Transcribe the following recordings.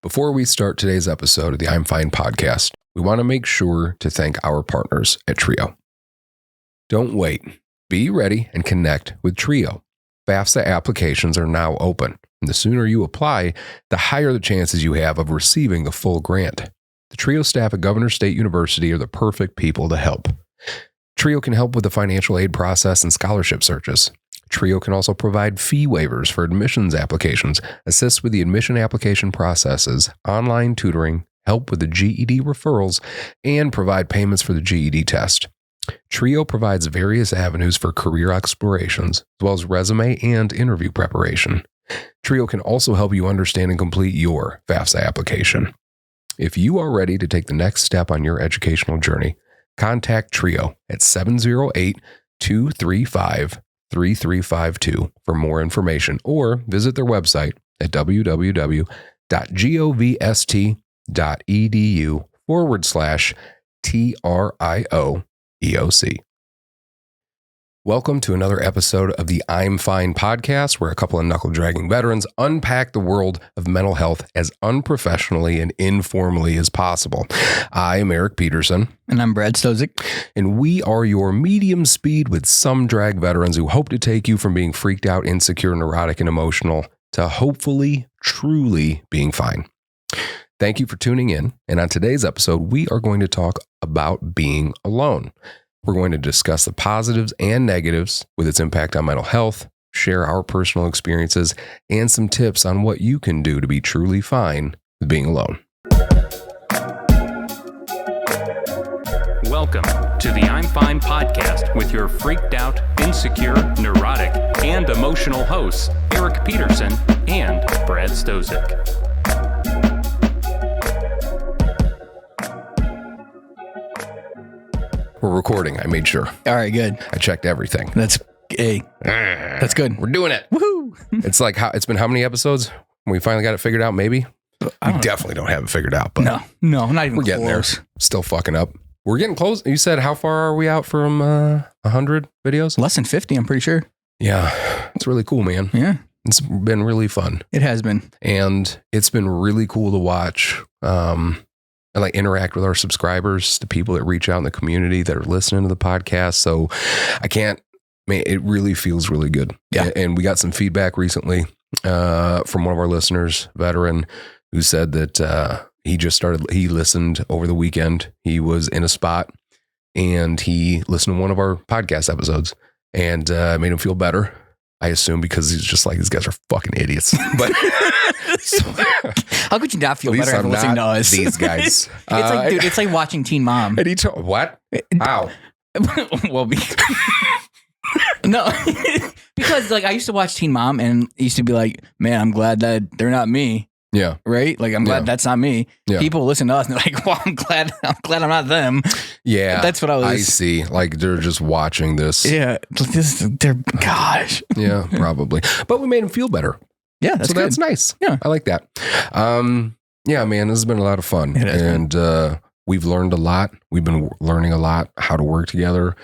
Before we start today's episode of the I'm F.I.N.E podcast, we want to make sure to thank our partners at Trio. Don't wait. Be ready and connect with Trio. FAFSA applications are now open, and the sooner you apply, the higher the chances you have of receiving the full grant. The Trio staff at Governor State University are the perfect people to help. Trio can help with the financial aid process and scholarship searches. Trio can also provide fee waivers for admissions applications, assist with the admission application processes, online tutoring, help with the GED referrals, and provide payments for the GED test. Trio provides various avenues for career explorations, as well as resume and interview preparation. Trio can also help you understand and complete your FAFSA application. If you are ready to take the next step on your educational journey, contact Trio at 708-235-3352 for more information, or visit their website at www.govst.edu/TRIOEOC. Welcome to another episode of the I'm F.I.N.E podcast, where a couple of knuckle-dragging veterans unpack the world of mental health as unprofessionally and informally as possible. I am Eric Peterson. And I'm Brad Stozick. And we are your medium speed with some drag veterans who hope to take you from being freaked out, insecure, neurotic, and emotional to hopefully, truly being fine. Thank you for tuning in. And on today's episode, we are going to talk about being alone. We're going to discuss the positives and negatives with its impact on mental health, share our personal experiences, and some tips on what you can do to be truly fine with being alone. Welcome to the I'm F.I.N.E podcast with your freaked out, insecure, neurotic, and emotional hosts, Eric Peterson and Brad Stozick. We're recording. I made sure. All right, good. I checked everything. That's good. We're doing it. Woohoo! It's like it's been how many episodes? We finally got it figured out, maybe? We definitely don't have it figured out, but No, not even we're getting close. there. Still fucking up. We're getting close. You said how far are we out from 100 videos? Less than 50, I'm pretty sure. Yeah. It's really cool, man. Yeah, It's been really fun. it has been. And it's been really cool to watch and like interact with our subscribers, the people that reach out in the community that are listening to the podcast. So it really feels really good. Yeah. And we got some feedback recently from one of our listeners, veteran, who said that he listened over the weekend. He was in a spot and he listened to one of our podcast episodes and made him feel better. I assume because he's just like, these guys are fucking idiots. But how could you not feel better after listening to us? These guys. It's like watching Teen Mom. And he told, what? How? Well, no, because like I used to watch Teen Mom and used to be like, man, I'm glad that they're not me. Yeah. Right? Like, I'm glad that's not me. Yeah. People listen to us and they're like, well, I'm glad I'm not them. Yeah. That's what I see. Like, they're just watching this. Yeah. Gosh. Yeah, probably. But we made them feel better. Yeah. That's nice. Yeah. I like that. Yeah, man, this has been a lot of fun. And we've learned a lot. We've been learning a lot how to work together.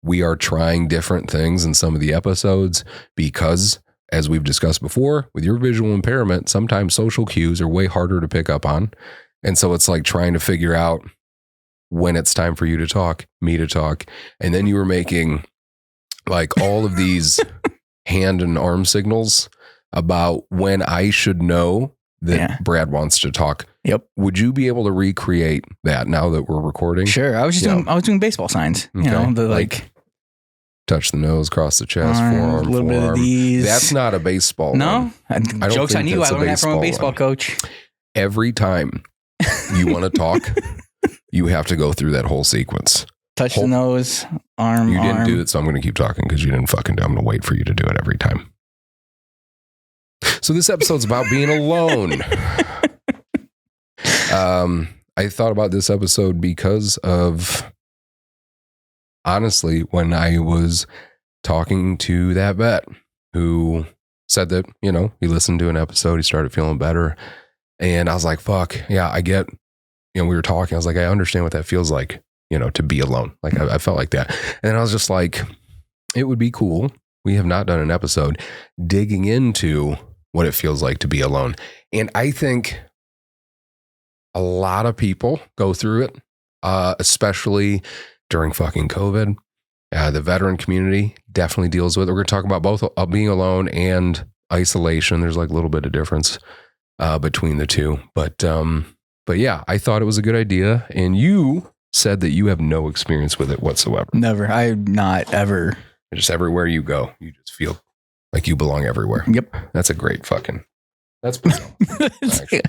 We are trying different things in some of the episodes because, as we've discussed before, with your visual impairment, sometimes social cues are way harder to pick up on. And so it's like trying to figure out when it's time for you to talk, me to talk. And then you were making like all of these hand and arm signals about when I should know that Brad wants to talk. Yep. Would you be able to recreate that now that we're recording? Sure. I was doing baseball signs. Okay. You know, the like touch the nose, cross the chest, forearm, a little bit of these. That's not a baseball. No, joke's on you. I learned that from a baseball one. coach. Every time you want to talk, you have to go through that whole sequence. Touch the nose, arm. You didn't do it, so I'm going to keep talking because you didn't fucking do it. I'm going to wait for you to do it every time. So this episode's about being alone. I thought about this episode because of, honestly, when I was talking to that vet who said that, you know, he listened to an episode, he started feeling better. And I was like, fuck, yeah, I get, you know, we were talking. I was like, I understand what that feels like, you know, to be alone. Like I felt like that. And then I was just like, it would be cool. We have not done an episode digging into what it feels like to be alone. And I think a lot of people go through it, especially during fucking COVID. The veteran community definitely deals with it. We're going to talk about both being alone and isolation. There's like a little bit of difference between the two. But yeah, I thought it was a good idea. And you said that you have no experience with it whatsoever. Never. I'm not ever. Just everywhere you go, you just feel like you belong everywhere. Yep. That's a great fucking, that's bizarre. Actually.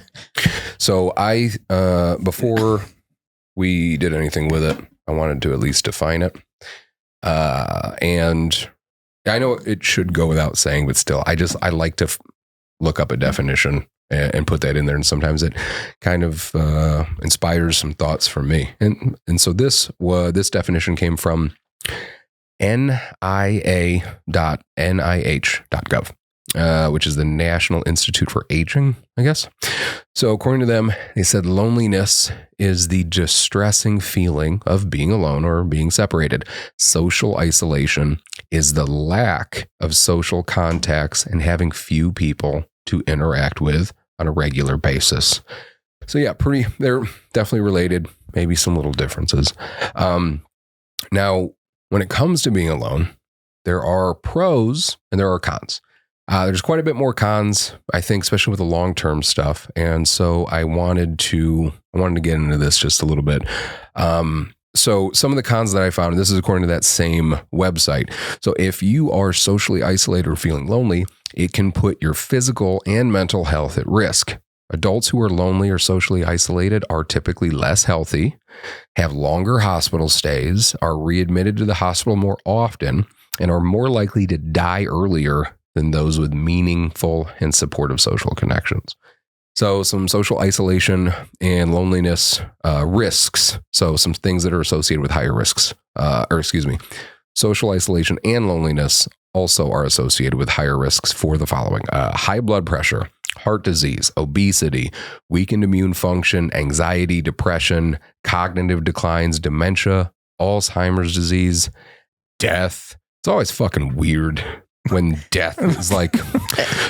So I, before we did anything with it, I wanted to at least define it. And I know it should go without saying, but still, I like to look up a definition and put that in there. And sometimes it kind of inspires some thoughts from me. And so this definition came from nia.nih.gov, which is the National Institute for Aging, I guess. So according to them, they said loneliness is the distressing feeling of being alone or being separated. Social isolation is the lack of social contacts and having few people to interact with on a regular basis. So yeah, they're definitely related, maybe some little differences. Now, when it comes to being alone, there are pros and there are cons. There's quite a bit more cons, I think, especially with the long-term stuff. And so I wanted to get into this just a little bit. So some of the cons that I found, and this is according to that same website. So if you are socially isolated or feeling lonely, it can put your physical and mental health at risk. Adults who are lonely or socially isolated are typically less healthy, have longer hospital stays, are readmitted to the hospital more often, and are more likely to die earlier than those with meaningful and supportive social connections. So some social isolation and loneliness risks. So some things that are associated with higher risks, social isolation and loneliness also are associated with higher risks for the following: high blood pressure, heart disease, obesity, weakened immune function, anxiety, depression, cognitive declines, dementia, Alzheimer's disease, death. It's always fucking weird when death is like,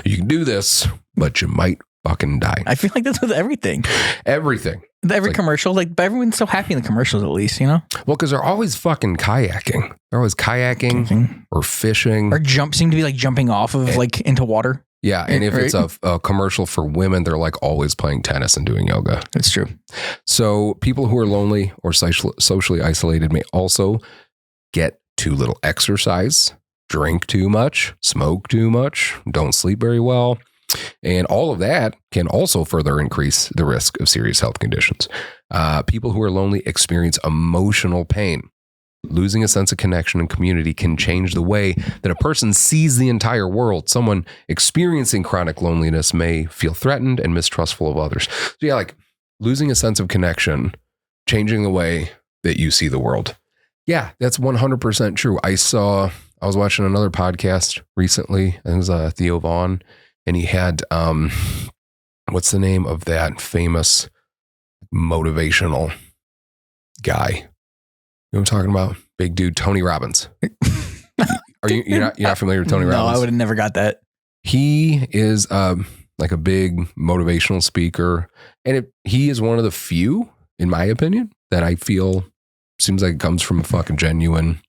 you can do this, but you might fucking die. I feel like that's with everything. Everything. Every commercial, like everyone's so happy in the commercials, at least, you know? Well, because they're always fucking kayaking. They're always kayaking or fishing. Or seem to be like jumping off of like into water. Yeah. And if it's a commercial for women, they're like always playing tennis and doing yoga. That's true. So people who are lonely or socially isolated may also get too little exercise, drink too much, smoke too much, don't sleep very well. And all of that can also further increase the risk of serious health conditions. People who are lonely experience emotional pain. Losing a sense of connection and community can change the way that a person sees the entire world. Someone experiencing chronic loneliness may feel threatened and mistrustful of others. So yeah, like losing a sense of connection, changing the way that you see the world. Yeah, that's 100% true. I was watching another podcast recently. It was Theo Vaughn. And he had, what's the name of that famous motivational guy? You know what I'm talking about? Big dude, Tony Robbins. You're not familiar with Tony Robbins? No, I would have never got that. He is like a big motivational speaker. And he is one of the few, in my opinion, that I feel seems like it comes from a fucking genuine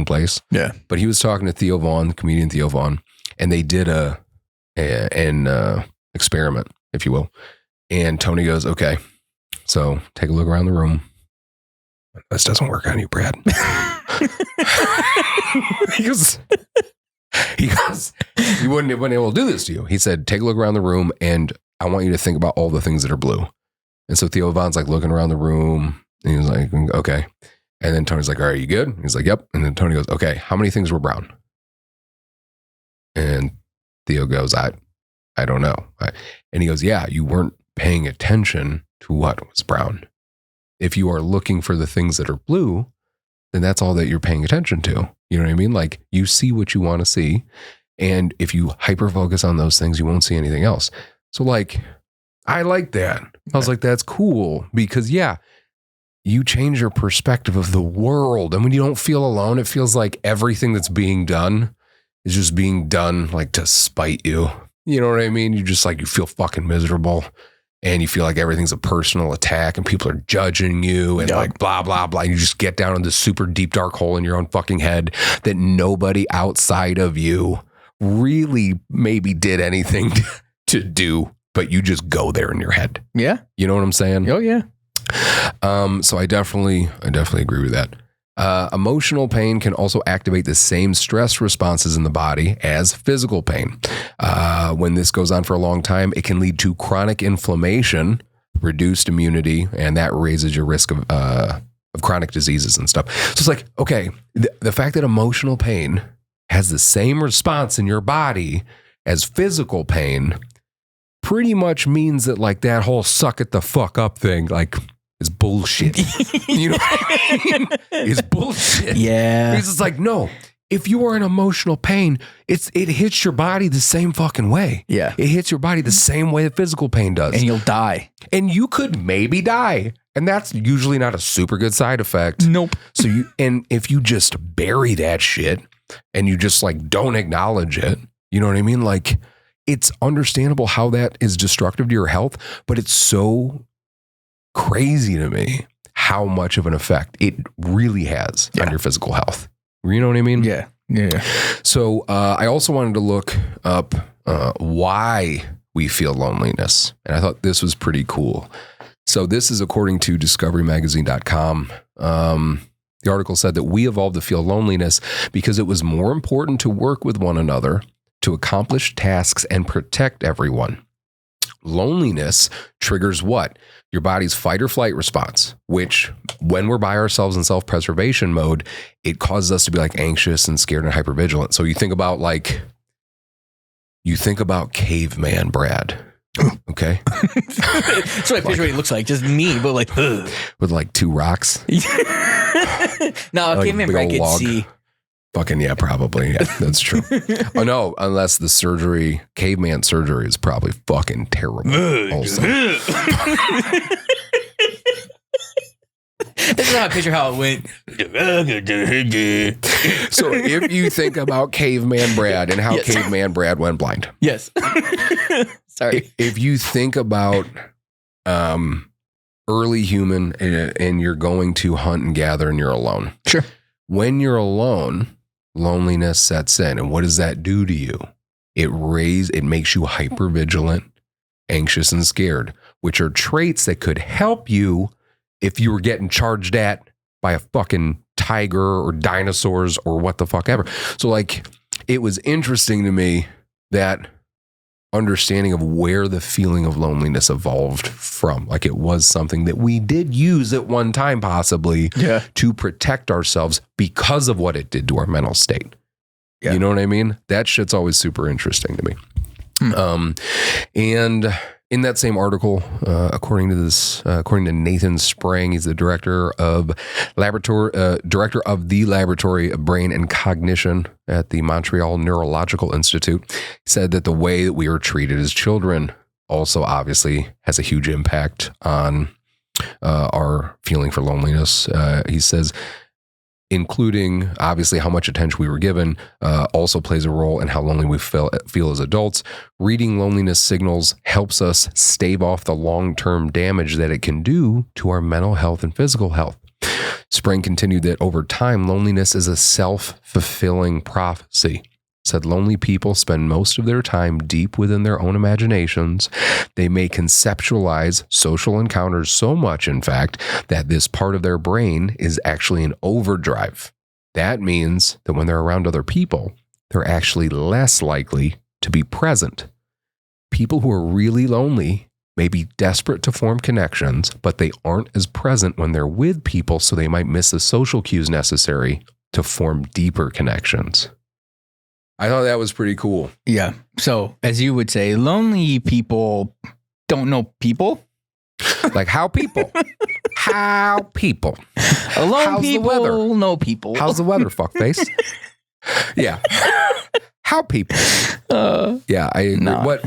place. Yeah. But he was talking to Theo Vaughn, the comedian Theo Vaughn, and they did an experiment, if you will. And Tony goes, okay, so take a look around the room. This doesn't work on you, Brad. he goes, you wouldn't have been able to do this to you. He said, take a look around the room and I want you to think about all the things that are blue. And so Theo Vaughn's like looking around the room and he's like, okay. And then Tony's like, all right, you good? He's like, yep. And then Tony goes, okay, how many things were brown? And Theo goes, I don't know. And he goes, yeah, you weren't paying attention to what was brown. If you are looking for the things that are blue, then that's all that you're paying attention to. You know what I mean? Like you see what you want to see. And if you hyper focus on those things, you won't see anything else. So like, I like that. I was like, that's cool because yeah, you change your perspective of the world. And when you don't feel alone, it feels like everything that's being done is just being done like to spite you. You know what I mean? You just like, you feel fucking miserable and you feel like everything's a personal attack and people are judging you and like blah, blah, blah. You just get down in this super deep, dark hole in your own fucking head that nobody outside of you really maybe did anything to do, but you just go there in your head. Yeah. You know what I'm saying? Oh, yeah. So I definitely agree with that. Emotional pain can also activate the same stress responses in the body as physical pain. When this goes on for a long time, it can lead to chronic inflammation, reduced immunity, and that raises your risk of chronic diseases and stuff. So it's like, okay, the fact that emotional pain has the same response in your body as physical pain pretty much means that like that whole suck it the fuck up thing, like, is bullshit. You know what I mean? It's bullshit. Yeah. Because it's like, no, if you are in emotional pain, it hits your body the same fucking way. Yeah. It hits your body the same way that physical pain does. And you'll die. And you could maybe die. And that's usually not a super good side effect. Nope. So if you just bury that shit and you just like don't acknowledge it, you know what I mean? Like, it's understandable how that is destructive to your health, but it's so crazy to me how much of an effect it really has on your physical health. You know what I mean? Yeah. Yeah. So I also wanted to look up why we feel loneliness. And I thought this was pretty cool. So this is according to discoverymagazine.com. The article said that we evolved to feel loneliness because it was more important to work with one another, to accomplish tasks and protect everyone. Loneliness triggers what? Your body's fight or flight response, which when we're by ourselves in self-preservation mode, it causes us to be like anxious and scared and hypervigilant. So you think about caveman Brad. Okay. That's what I picture what he looks like. Just me, but like with like two rocks. No, like caveman Brad could see. Fucking yeah, probably. Yeah, that's true. Oh no, unless the caveman surgery is probably fucking terrible. Also. This is how I picture how it went. So if you think about caveman Brad and how caveman Brad went blind. Yes. Sorry. If you think about early human and you're going to hunt and gather and you're alone. Sure. When you're alone, loneliness sets in. And what does that do to you? It makes you hypervigilant, anxious, and scared, which are traits that could help you if you were getting charged at by a fucking tiger or dinosaurs or what the fuck ever. So like, it was interesting to me that understanding of where the feeling of loneliness evolved from. Like, it was something that we did use at one time possibly to protect ourselves because of what it did to our mental state. Yeah. You know what I mean? That shit's always super interesting to me. And in that same article, according to Nathan Sprang, he's the director of the Laboratory of Brain and Cognition at the Montreal Neurological Institute, said that the way that we are treated as children also obviously has a huge impact on our feeling for loneliness. He says, including obviously how much attention we were given, also plays a role in how lonely we feel as adults. Reading loneliness signals helps us stave off the long-term damage that it can do to our mental health and physical health. Sprang continued that over time, loneliness is a self-fulfilling prophecy. Said lonely people spend most of their time deep within their own imaginations. They may conceptualize social encounters so much, in fact, that this part of their brain is actually in overdrive. That means that when they're around other people, they're actually less likely to be present. People who are really lonely may be desperate to form connections, but they aren't as present when they're with people, so they might miss the social cues necessary to form deeper connections. I thought that was pretty cool. Yeah. So, as you would say, lonely people don't know people. Like how people? How people? Alone How's people the weather? know people. How's the weather, fuckface? Yeah. How people? Yeah, I agree. No.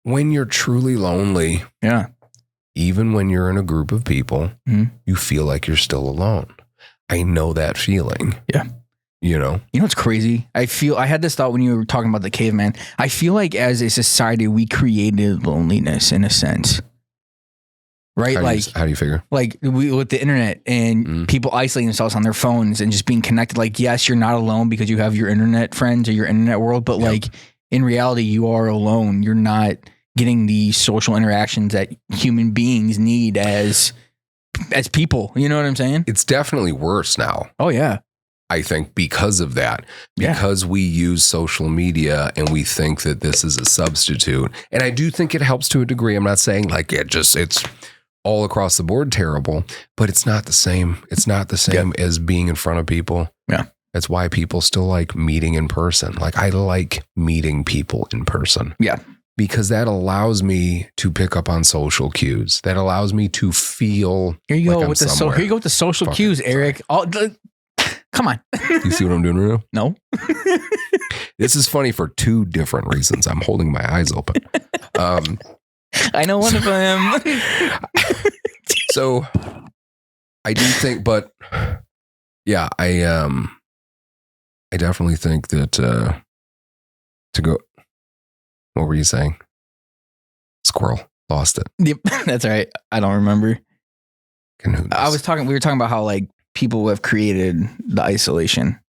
When you're truly lonely, even when you're in a group of people, you feel like you're still alone. I know that feeling. Yeah. You know what's crazy? I had this thought when you were talking about the caveman. I feel like as a society, we created loneliness in a sense. Right? How do you figure? Like with the internet and people isolating themselves on their phones and just being connected. Like, yes, you're not alone because you have your internet friends or your internet world, but like in reality, you are alone. You're not getting the social interactions that human beings need as people. You know what I'm saying? It's definitely worse now. Oh, yeah. I think because of that, because we use social media and we think that this is a substitute. And I do think it helps to a degree. I'm not saying like it's all across the board terrible, but it's not the same. It's not the same as being in front of people. Yeah. That's why people still like meeting in person. Like I like meeting people in person. Yeah. Because that allows me to pick up on social cues. That allows me to feel. Here you like go with the social cues, Eric. Come on. You see what I'm doing right now? No. This is funny for two different reasons. I'm holding my eyes open. I know one of them. So I do think, but yeah, I definitely think that to go. What were you saying? Squirrel. Lost it. Yep, that's right. I don't remember. We were talking about how like people have created the isolation.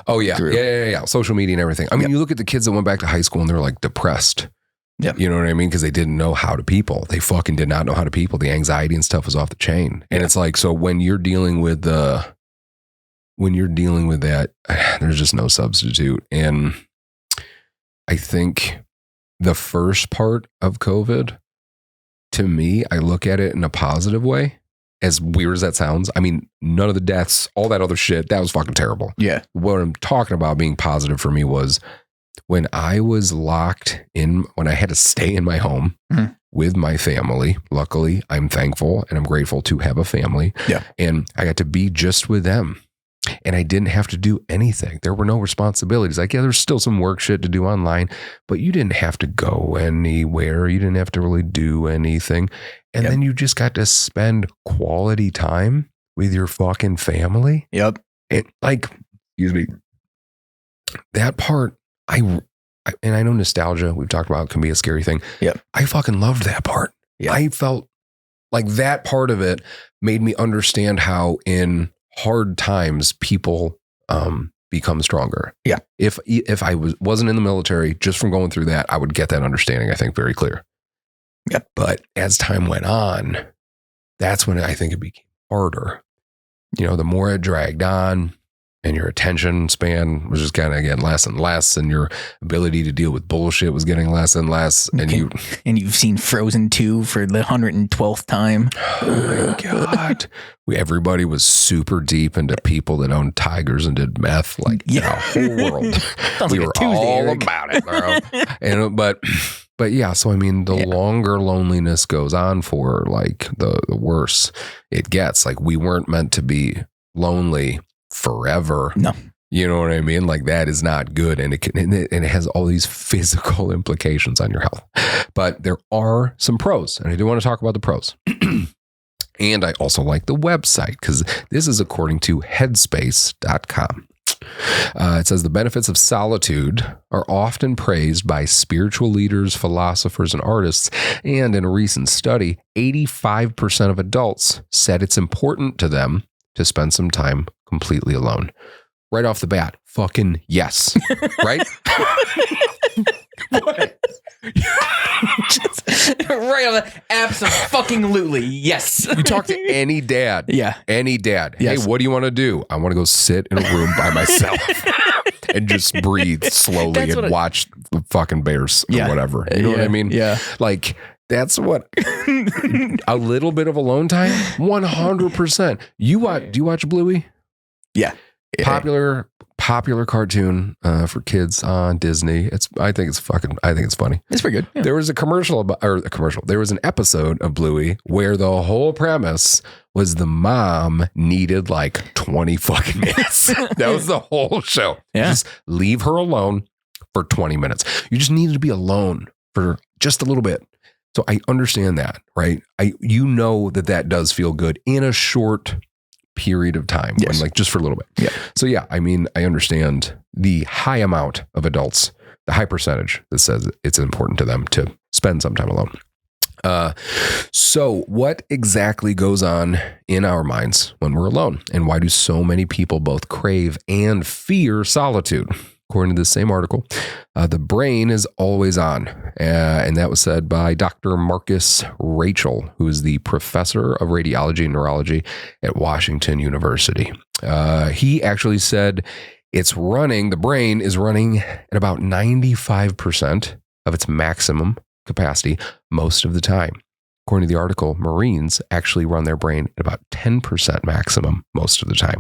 Oh yeah. Yeah. Social media and everything. I mean, you look at the kids that went back to high school and they're like depressed. Yeah. You know what I mean? Because they didn't know how to people. They fucking did not know how to people. The anxiety and stuff was off the chain. And it's like, so when you're dealing with that, there's just no substitute. And I think the first part of COVID, to me, I look at it in a positive way. As weird as that sounds, I mean, none of the deaths, all that other shit, that was fucking terrible. Yeah. What I'm talking about being positive for me was when I was locked in, when I had to stay in my home with my family. Luckily, I'm thankful and I'm grateful to have a family. Yeah. And I got to be just with them. And I didn't have to do anything. There were no responsibilities. Like, yeah, there's still some work shit to do online, but you didn't have to go anywhere. You didn't have to really do anything. And then you just got to spend quality time with your fucking family. Yep. And like, excuse me, that part, and I know nostalgia, we've talked about, can be a scary thing. Yep. I fucking loved that part. Yep. I felt like that part of it made me understand how in hard times people become stronger. Yeah. If I wasn't in the military, just from going through that, I would get that understanding, I think, very clear. Yeah. But as time went on, that's when I think it became harder. You know, the more it dragged on and your attention span was just kind of getting less and less, and your ability to deal with bullshit was getting less and less. And you've seen Frozen 2 for the 112th time. Oh my God. Everybody was super deep into people that owned tigers and did meth, like the whole world. We were all about it, bro. And but yeah, so I mean, the longer loneliness goes on for, like the worse it gets. Like, we weren't meant to be lonely forever. No. You know what I mean? Like, that is not good. And it has all these physical implications on your health. But there are some pros, and I do want to talk about the pros. And I also like the website, because this is according to headspace.com. It says the benefits of solitude are often praised by spiritual leaders, philosophers, and artists. And in a recent study, 85% of adults said it's important to them to spend some time completely alone. Right off the bat, fucking yes. Right? What? Right on the abso-fucking-lutely. Yes. You talk to any dad. Yeah. Any dad. Yes. Hey, what do you want to do? I want to go sit in a room by myself and just breathe slowly and watch the fucking bears or whatever. You know what I mean? Yeah. Like, that's what a little bit of alone time, 100%. Do you watch Bluey? Yeah. Popular cartoon for kids on Disney. I think it's funny. It's pretty good. Yeah. There was there was an episode of Bluey where the whole premise was the mom needed like 20 fucking minutes. That was the whole show. Yeah. Just leave her alone for 20 minutes. You just needed to be alone for just a little bit. So I understand that, right? You know that does feel good in a short period of time, Yes. when, like, just for a little bit. Yeah. So yeah, I mean, I understand the high amount of adults, the high percentage that says it's important to them to spend some time alone. So what exactly goes on in our minds when we're alone, and why do so many people both crave and fear solitude? According to the same article, the brain is always on. And that was said by Dr. Marcus Rachel, who is the professor of radiology and neurology at Washington University. He actually said the brain is running at about 95% of its maximum capacity most of the time. According to the article, Marines actually run their brain at about 10% maximum most of the time.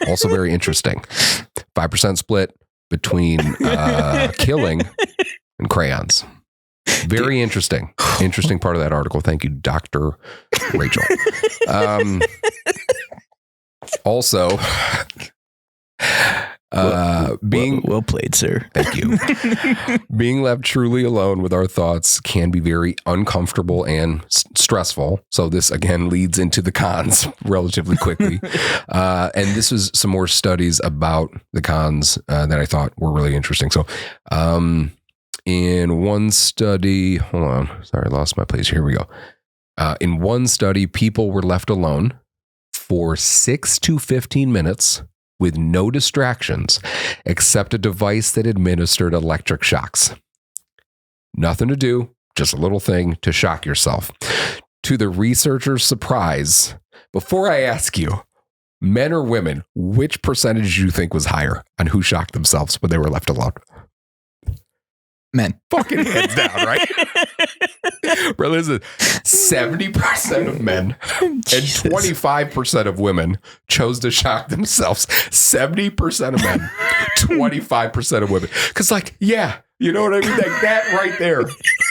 Also very interesting. 5% split between killing and crayons. Very interesting. Interesting part of that article. Thank you, Dr. Rachel. Also, well played, sir. Thank you. Being left truly alone with our thoughts can be very uncomfortable and stressful. So this again leads into the cons relatively quickly. And this was some more studies about the cons that I thought were really interesting. So in one study, hold on, sorry, I lost my place. Here we go. In one study, people were left alone for 6 to 15 minutes with no distractions except a device that administered electric shocks. Nothing to do, just a little thing to shock yourself. To the researchers' surprise, before I ask you, men or women, which percentage do you think was higher on who shocked themselves when they were left alone? Men. Fucking hands down, right? Bro, listen, 70% of men and 25% of women chose to shock themselves. 70% of men, 25% of women. Because, like, yeah, you know what I mean? Like, that right there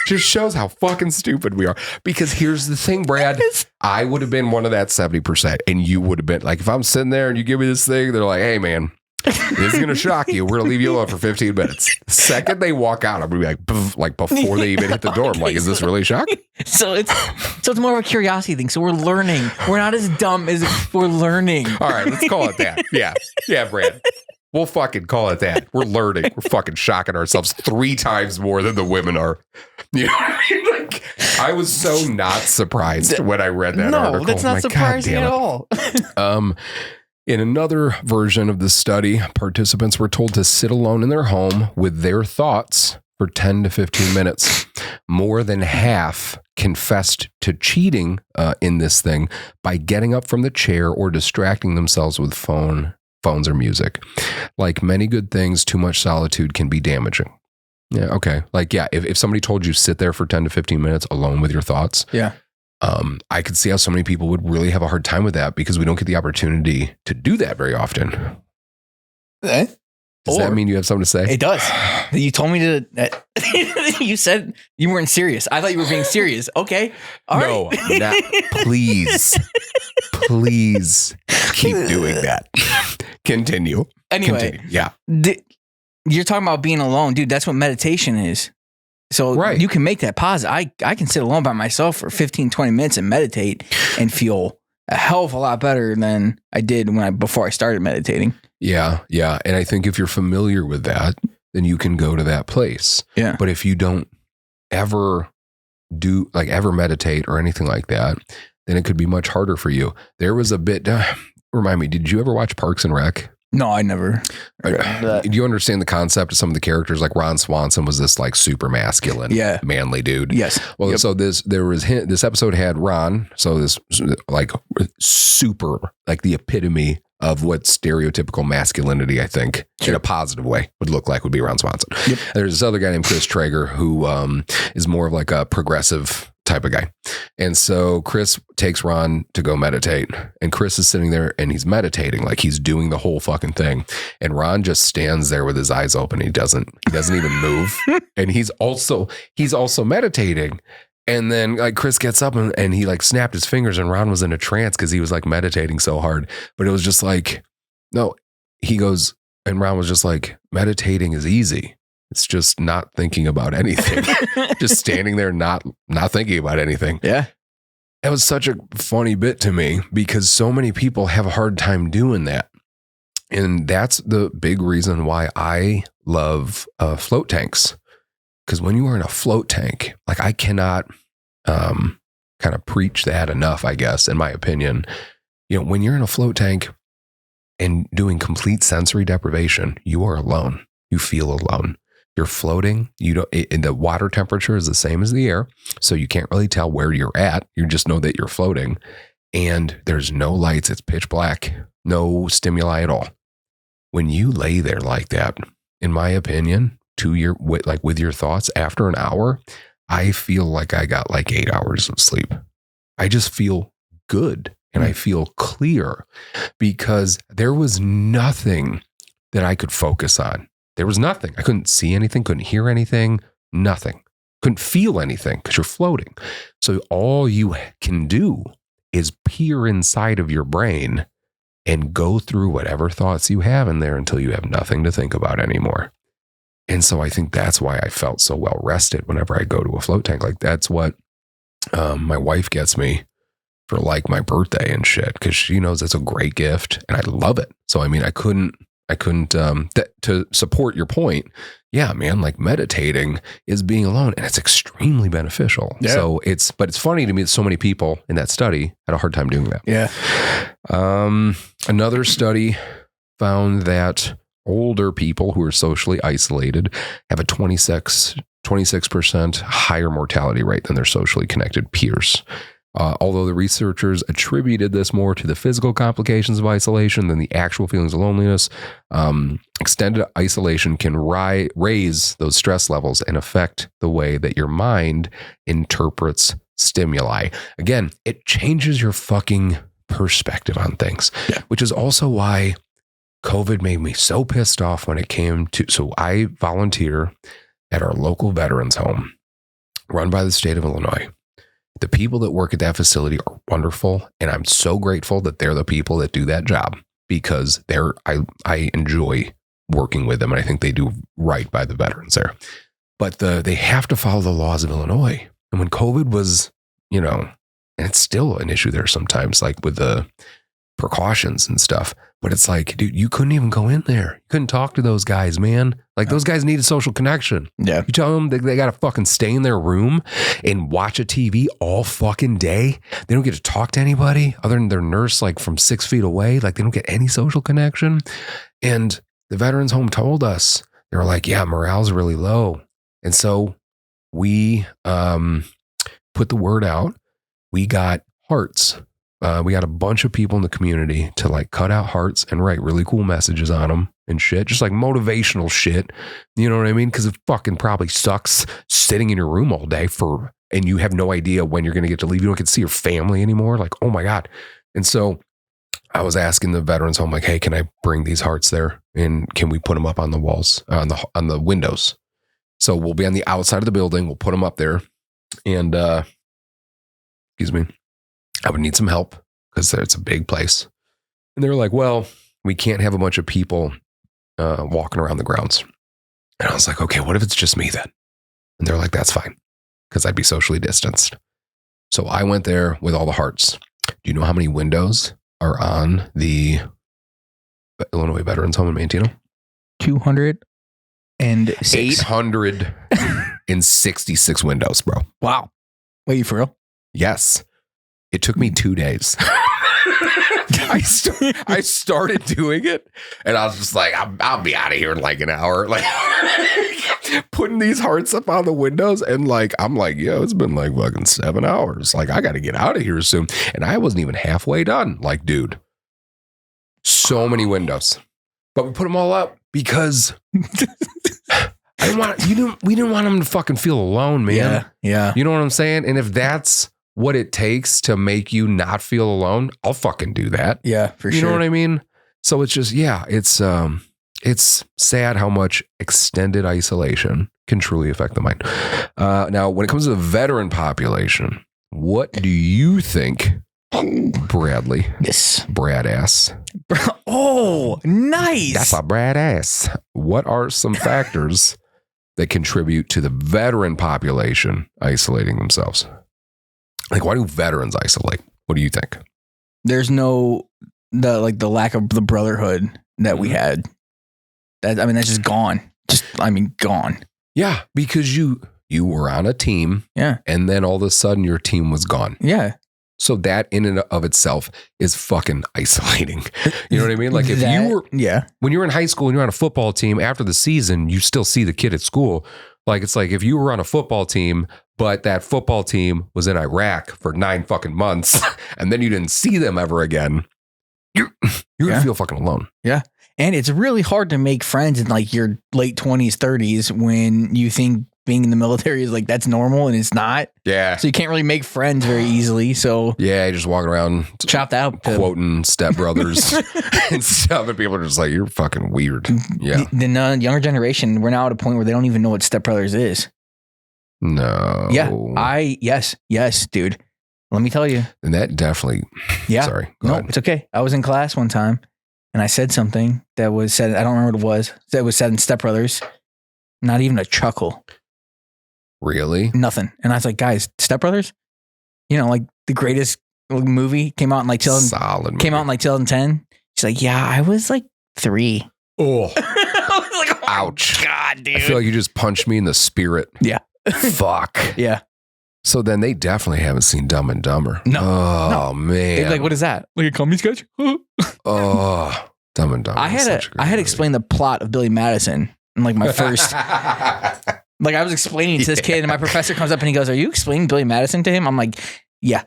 just shows how fucking stupid we are. Because here's the thing, Brad. I would have been one of that 70%, and you would have been, like, if I'm sitting there and you give me this thing, they're like, hey, man, this is going to shock you. We're going to leave you alone for 15 minutes. The second they walk out, I'm going to be like, poof, like before they even hit the door. I'm like, is this really shocking? So it's more of a curiosity thing. So we're learning. We're not as dumb as we're learning. All right, let's call it that. Yeah. Yeah, Brad. We'll fucking call it that. We're learning. We're fucking shocking ourselves 3 times more than the women are. You know what I mean? Like, I was so not surprised when I read that article. No, that's not surprising at all. In another version of the study, participants were told to sit alone in their home with their thoughts for 10 to 15 minutes. More than half confessed to cheating in this thing by getting up from the chair or distracting themselves with phones or music. Like many good things, too much solitude can be damaging. Yeah, okay. Like, yeah, if somebody told you sit there for 10 to 15 minutes alone with your thoughts, yeah. I could see how so many people would really have a hard time with that because we don't get the opportunity to do that very often. Does that mean you have something to say? It does. You told me to. You said you weren't serious. I thought you were being serious. Okay. All right. No, please keep doing that. Continue. Anyway. Continue. Yeah. You're talking about being alone, dude. That's what meditation is. So right. You can make that pause. I can sit alone by myself for 15, 20 minutes and meditate and feel a hell of a lot better than I did before I started meditating. Yeah. Yeah. And I think if you're familiar with that, then you can go to that place. Yeah. But if you don't ever meditate or anything like that, then it could be much harder for you. There was a bit, remind me, did you ever watch Parks and Rec? No, I never. Do you understand the concept of some of the characters? Like Ron Swanson was this like super masculine, manly dude. Yes. Well, so this episode had Ron. So this like super, like the epitome of what stereotypical masculinity, I think, in a positive way would look like would be Ron Swanson. Yep. There's this other guy named Chris Traeger who is more of like a progressive type of guy. And so Chris takes Ron to go meditate, and Chris is sitting there and he's meditating, like he's doing the whole fucking thing. And Ron just stands there with his eyes open. He doesn't even move. And he's also meditating. And then like Chris gets up and he like snapped his fingers, and Ron was in a trance because he was like meditating so hard. But it was just like, no, he goes, and Ron was just like, meditating is easy. It's just not thinking about anything. Just standing there, not thinking about anything. Yeah. That was such a funny bit to me because so many people have a hard time doing that. And that's the big reason why I love float tanks. Because when you are in a float tank, like I cannot kind of preach that enough, I guess, in my opinion. You know, when you're in a float tank and doing complete sensory deprivation, you are alone. You feel alone. You're floating. And the water temperature is the same as the air. So you can't really tell where you're at. You just know that you're floating. And there's no lights. It's pitch black. No stimuli at all. When you lay there like that, in my opinion, with your thoughts, after an hour, I feel like I got like 8 hours of sleep. I just feel good and I feel clear because there was nothing that I could focus on. There was nothing. I couldn't see anything, couldn't hear anything, nothing. Couldn't feel anything because you're floating. So all you can do is peer inside of your brain and go through whatever thoughts you have in there until you have nothing to think about anymore. And so I think that's why I felt so well rested whenever I go to a float tank. Like that's what my wife gets me for like my birthday and shit, because she knows it's a great gift and I love it. So I mean, I couldn't to support your point. Yeah, man, like meditating is being alone and it's extremely beneficial. Yeah. So it's funny to me that so many people in that study had a hard time doing that. Yeah. Another study found that older people who are socially isolated have a 26% higher mortality rate than their socially connected peers. Although the researchers attributed this more to the physical complications of isolation than the actual feelings of loneliness, extended isolation can raise those stress levels and affect the way that your mind interprets stimuli. Again, it changes your fucking perspective on things, which is also why COVID made me so pissed off when it came to, so I volunteer at our local veterans home run by the state of Illinois. The people that work at that facility are wonderful, and I'm so grateful that they're the people that do that job because I enjoy working with them, and I think they do right by the veterans there. But they have to follow the laws of Illinois. And when COVID was, and it's still an issue there sometimes, like with the precautions and stuff. But it's like, dude, you couldn't even go in there. You couldn't talk to those guys, man. Like those guys need a social connection. Yeah. You tell them they got to fucking stay in their room and watch a TV all fucking day. They don't get to talk to anybody other than their nurse, like from 6 feet away. Like they don't get any social connection. And the veterans home told us, they were like, yeah, morale's really low. And so we put the word out. We got hearts. We got a bunch of people in the community to like cut out hearts and write really cool messages on them and shit, just like motivational shit. You know what I mean? Because it fucking probably sucks sitting in your room all day and you have no idea when you're going to get to leave. You don't get to see your family anymore. Like, oh my God. And so I was asking the veterans home, like, hey, can I bring these hearts there? And can we put them up on the walls, on the windows? So we'll be on the outside of the building. We'll put them up there. And, excuse me. I would need some help because it's a big place. And they were like, well, we can't have a bunch of people walking around the grounds. And I was like, okay, what if it's just me then? And they're like, that's fine because I'd be socially distanced. So I went there with all the hearts. Do you know how many windows are on the Illinois Veterans Home in Manteno? 206. 866 windows, bro. Wow. Wait, you for real? Yes. It took me 2 days. I started doing it and I was just like, I'll be out of here in like an hour. Like putting these hearts up on the windows and like, I'm like, yo, it's been like fucking 7 hours. Like I got to get out of here soon. And I wasn't even halfway done. Like, dude, so many windows, but we put them all up because we didn't want them to fucking feel alone, man. Yeah. You know what I'm saying? And if that's what it takes to make you not feel alone, I'll fucking do that. Yeah, for sure. You know what I mean? So it's just, it's sad how much extended isolation can truly affect the mind. Now, when it comes to the veteran population, what do you think, Bradley? Yes. Brad ass. Oh, nice. That's a Brad ass. What are some factors that contribute to the veteran population isolating themselves? Like, why do veterans isolate? What do you think? There's the lack of the brotherhood that we had. That's just gone. Gone. Yeah, because you were on a team. Yeah. And then all of a sudden your team was gone. Yeah. So that in and of itself is fucking isolating. You know what I mean? Like when you were in high school and you're on a football team, after the season, you still see the kid at school. Like, it's like if you were on a football team, but that football team was in Iraq for 9 fucking months and then you didn't see them ever again, you're going to feel fucking alone. Yeah. And it's really hard to make friends in like your late 20s, 30s when you think being in the military is like that's normal and it's not. Yeah. So you can't really make friends very easily. So yeah, you're just walking around chopped out, quoting Step Brothers and stuff, and people are just like, you're fucking weird. Yeah. The younger generation, we're now at a point where they don't even know what Step Brothers is. No. Yeah. Yes, dude. Let me tell you. And that definitely. Yeah. Sorry. No, it's okay. I was in class one time and I said something that was said. I don't remember what it was. That was said in Step Brothers. Not even a chuckle. Really? Nothing. And I was like, guys, Step Brothers, like the greatest movie came out in like 2010. She's like, yeah, I was like 3. Oh, I was like, oh ouch. God, dude. I feel like you just punched me in the spirit. Yeah. Fuck. Yeah. So then they definitely haven't seen Dumb and Dumber. No. Oh, man. They're like, what is that? Like a comedy sketch? Oh, Dumb and Dumber. I had to explain the plot of Billy Madison in like my first. Like I was explaining to this kid and my professor comes up and he goes, are you explaining Billy Madison to him? I'm like, yeah.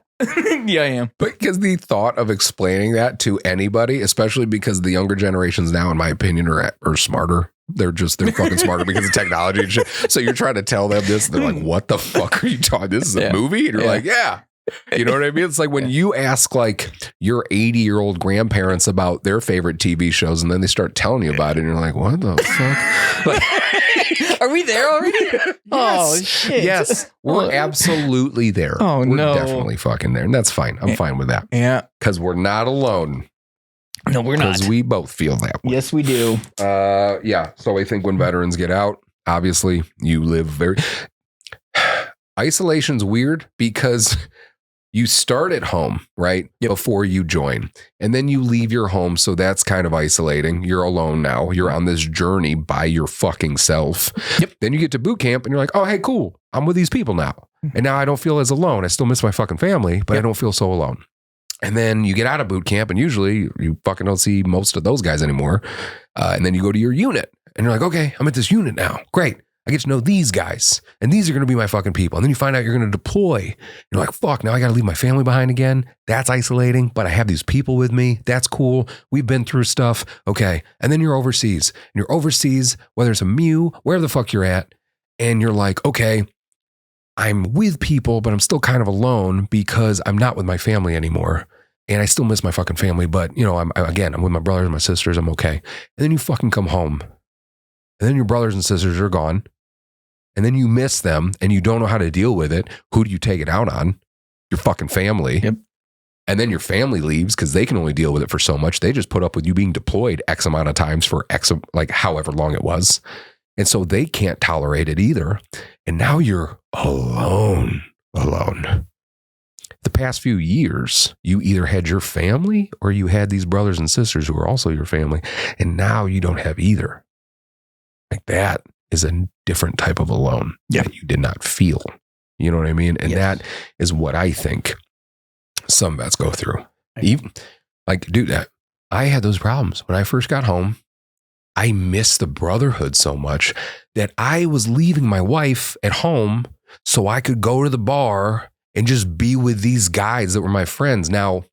Yeah, I am. But because the thought of explaining that to anybody, especially because the younger generations now, in my opinion, are smarter. They're fucking smarter because of technology and shit. So you're trying to tell them this. They're like, what the fuck are you talking? This is a movie? And you're like, yeah. You know what I mean? It's like when you ask like your 80-year-old grandparents about their favorite TV shows and then they start telling you about it and you're like, what the fuck? Like, are we there already? Yes. Oh, shit. Yes. We're absolutely there. Oh, we're no. definitely fucking there. And that's fine. I'm fine with that. Yeah. Because we're not alone. No, we're not. Because we both feel that way. Yes, we do. Yeah. So I think when veterans get out, obviously you live very... Isolation's weird because... You start at home, right? Yep. Before you join. And then you leave your home. So that's kind of isolating. You're alone now. You're on this journey by your fucking self. Yep. Then you get to boot camp and you're like, oh, hey, cool. I'm with these people now. And now I don't feel as alone. I still miss my fucking family, but I don't feel so alone. And then you get out of boot camp and usually you fucking don't see most of those guys anymore. And then you go to your unit and you're like, okay, I'm at this unit now. Great. I get to know these guys and these are going to be my fucking people. And then you find out you're going to deploy. You're like, fuck, now I got to leave my family behind again. That's isolating, but I have these people with me. That's cool. We've been through stuff. Okay. And then you're overseas and you're overseas, whether it's a MEU, wherever the fuck you're at. And you're like, okay, I'm with people, but I'm still kind of alone because I'm not with my family anymore. And I still miss my fucking family. But I'm with my brothers and my sisters. I'm okay. And then you fucking come home and then your brothers and sisters are gone. And then you miss them and you don't know how to deal with it. Who do you take it out on? Your fucking family. Yep. And then your family leaves because they can only deal with it for so much. They just put up with you being deployed X amount of times for however long it was. And so they can't tolerate it either. And now you're alone. The past few years, you either had your family or you had these brothers and sisters who are also your family. And now you don't have either. Like that is a different type of alone that you did not feel. You know what I mean? And that is what I think some vets go through. Even, dude, I had those problems when I first got home. I missed the brotherhood so much that I was leaving my wife at home so I could go to the bar and just be with these guys that were my friends. Now,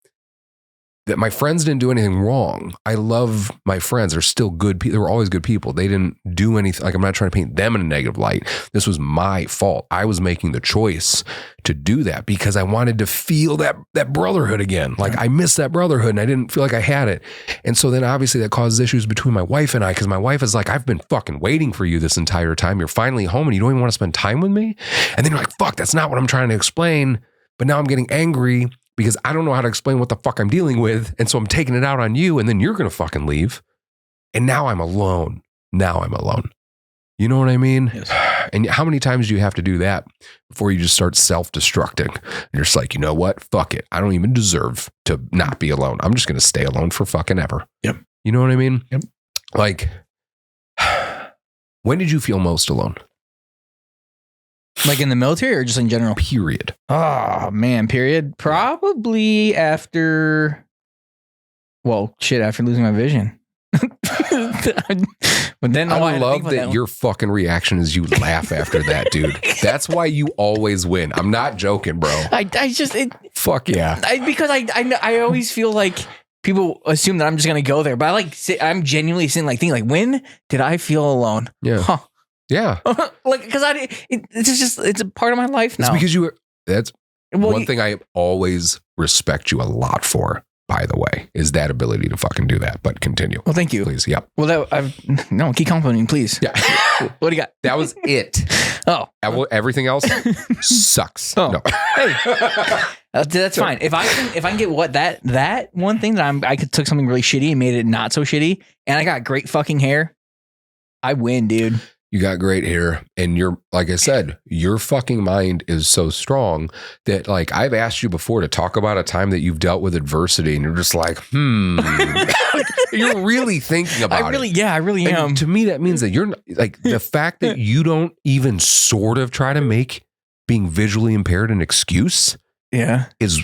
that my friends didn't do anything wrong. I love my friends. They're still good people. They were always good people. They didn't do anything. Like, I'm not trying to paint them in a negative light. This was my fault. I was making the choice to do that because I wanted to feel that brotherhood again. Like, I missed that brotherhood and I didn't feel like I had it. And so then obviously that causes issues between my wife and I, because my wife is like, I've been fucking waiting for you this entire time. You're finally home and you don't even want to spend time with me. And then you're like, fuck, that's not what I'm trying to explain. But now I'm getting angry because I don't know how to explain what the fuck I'm dealing with. And so I'm taking it out on you and then you're going to fucking leave. And now I'm alone. You know what I mean? Yes. And how many times do you have to do that before you just start self-destructing? And you're just like, you know what? Fuck it. I don't even deserve to not be alone. I'm just going to stay alone for fucking ever. Yep. You know what I mean? Yep. Like, when did you feel most alone? Like in the military or just in general? Period. Oh, man, period. Probably after losing my vision. But then I love that your fucking reaction is you laugh after that, dude. That's why you always win. I'm not joking, bro. Fuck yeah. Because I always feel like people assume that I'm just gonna go there, but I'm genuinely sitting thinking when did I feel alone? Yeah. Huh. Yeah. Because it's a part of my life now. It's because that's one thing I always respect you a lot for. By the way, is that ability to fucking do that. But continue. Well, thank you. Please. Yep. Well, keep complimenting, please. Yeah. What do you got? That was it. Oh. Everything else sucks. Oh. No. Hey. That's fine. If I can get that one thing that I took something really shitty and made it not so shitty, and I got great fucking hair, I win, dude. You got great hair, and like I said, your fucking mind is so strong that I've asked you before to talk about a time that you've dealt with adversity, and you're just like, you're really thinking about it. Yeah, I really am. And to me, that means that you're the fact that you don't even sort of try to make being visually impaired an excuse. Yeah, is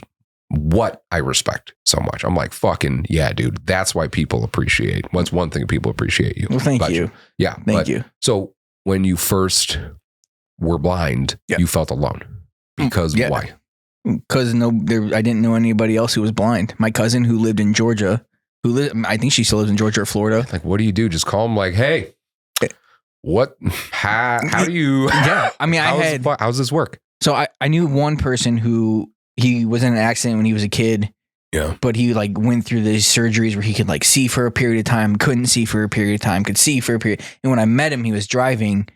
what I respect so much. I'm like, fucking yeah, dude. That's why people appreciate. What's one thing people appreciate you? Well, thank you. Yeah, thank you. So when you first were blind, you felt alone because why? Because I didn't know anybody else who was blind. My cousin who lived in Georgia, I think she still lives in Georgia or Florida. What do you do? Just call them hey, what? How do you? Yeah, I mean, how's this work? So I knew one person who he was in an accident when he was a kid. Yeah. But he went through these surgeries where he could see for a period of time, couldn't see for a period of time, could see for a period. And when I met him, he was driving.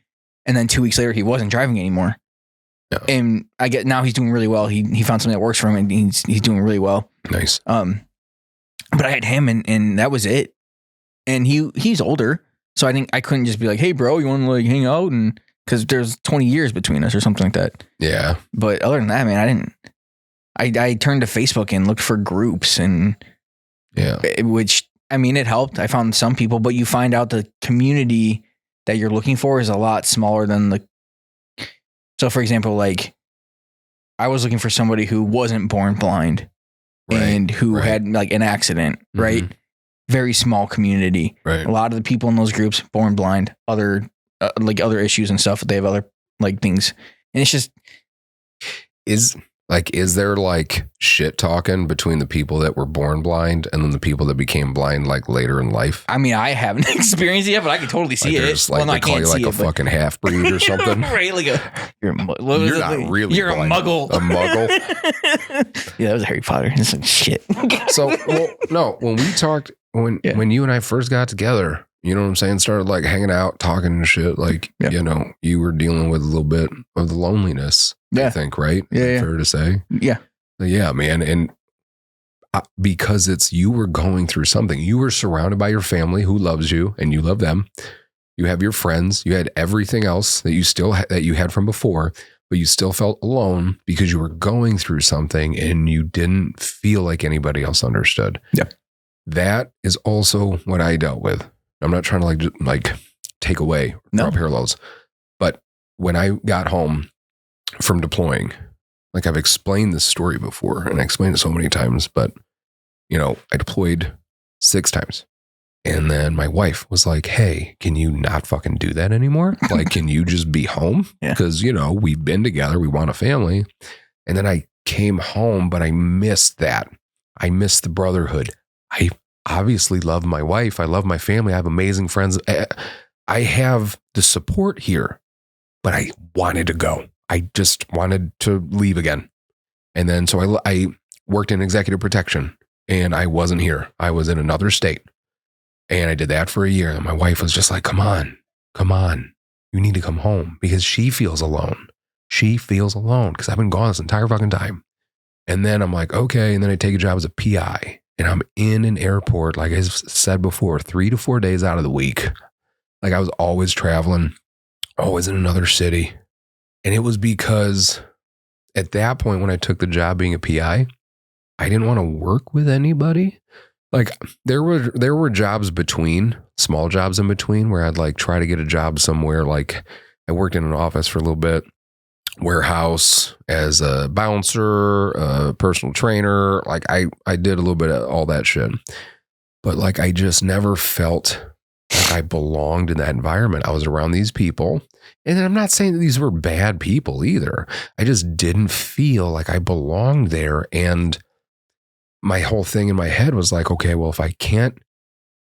And then 2 weeks later, he wasn't driving anymore. Yeah. And now he's doing really well. He found something that works for him and he's doing really well. Nice. But I had him and that was it. And he's older. So I think I couldn't just be like, hey bro, you want to hang out? And cause there's 20 years between us or something like that. Yeah. But other than that, man, I turned to Facebook and looked for groups which, I mean, it helped. I found some people, but you find out the community that you're looking for is a lot smaller than so for example, I was looking for somebody who wasn't born blind and who had an accident, right? Very small community. Right. A lot of the people in those groups born blind, other issues and stuff. They have other things. And it's just, is there shit talking between the people that were born blind and then the people that became blind later in life? I mean, I haven't experienced it yet, but I can totally see it. They call you a fucking half breed or something. Right? You're not really. You're blind. A muggle. A muggle. Yeah, that was Harry Potter. It's shit. So, when we talked, when you and I first got together, you know what I'm saying? Started hanging out, talking and shit. You were dealing with a little bit of the loneliness. I think, right? Yeah. Fair to say. Yeah. Yeah, man. And because you were going through something. You were surrounded by your family who loves you and you love them. You have your friends. You had everything else that you had from before, but you still felt alone because you were going through something and you didn't feel like anybody else understood. Yeah. That is also what I dealt with. I'm not trying to take away draw parallels, but when I got home from deploying, I've explained this story before and I explained it so many times, but I deployed 6 times. And then my wife was like, hey, can you not fucking do that anymore? Can you just be home? Because, we've been together. We want a family. And then I came home, but I missed that. I missed the brotherhood. I obviously love my wife. I love my family. I have amazing friends. I have the support here, but I wanted to go. I just wanted to leave again. And then so I worked in executive protection and I wasn't here. I was in another state and I did that for a year. And my wife was just like, come on. You need to come home because she feels alone. She feels alone because I've been gone this entire fucking time. And then I'm like, okay. And then I take a job as a PI and I'm in an airport. Like I said before, 3 to 4 days out of the week. I was always traveling, Oh, it's in another city. And it was because at that point when I took the job being a PI, I didn't want to work with anybody. Like there were jobs between, small jobs in between where I'd like try to get a job somewhere. Like I worked in an office for a little bit, warehouse as a bouncer, a personal trainer. Like I did a little bit of all that shit. But like I just never felt like I belonged in that environment. I was around these people. And I'm not saying that these were bad people either. I just didn't feel like I belonged there. And my whole thing in my head was like, okay, well, if I can't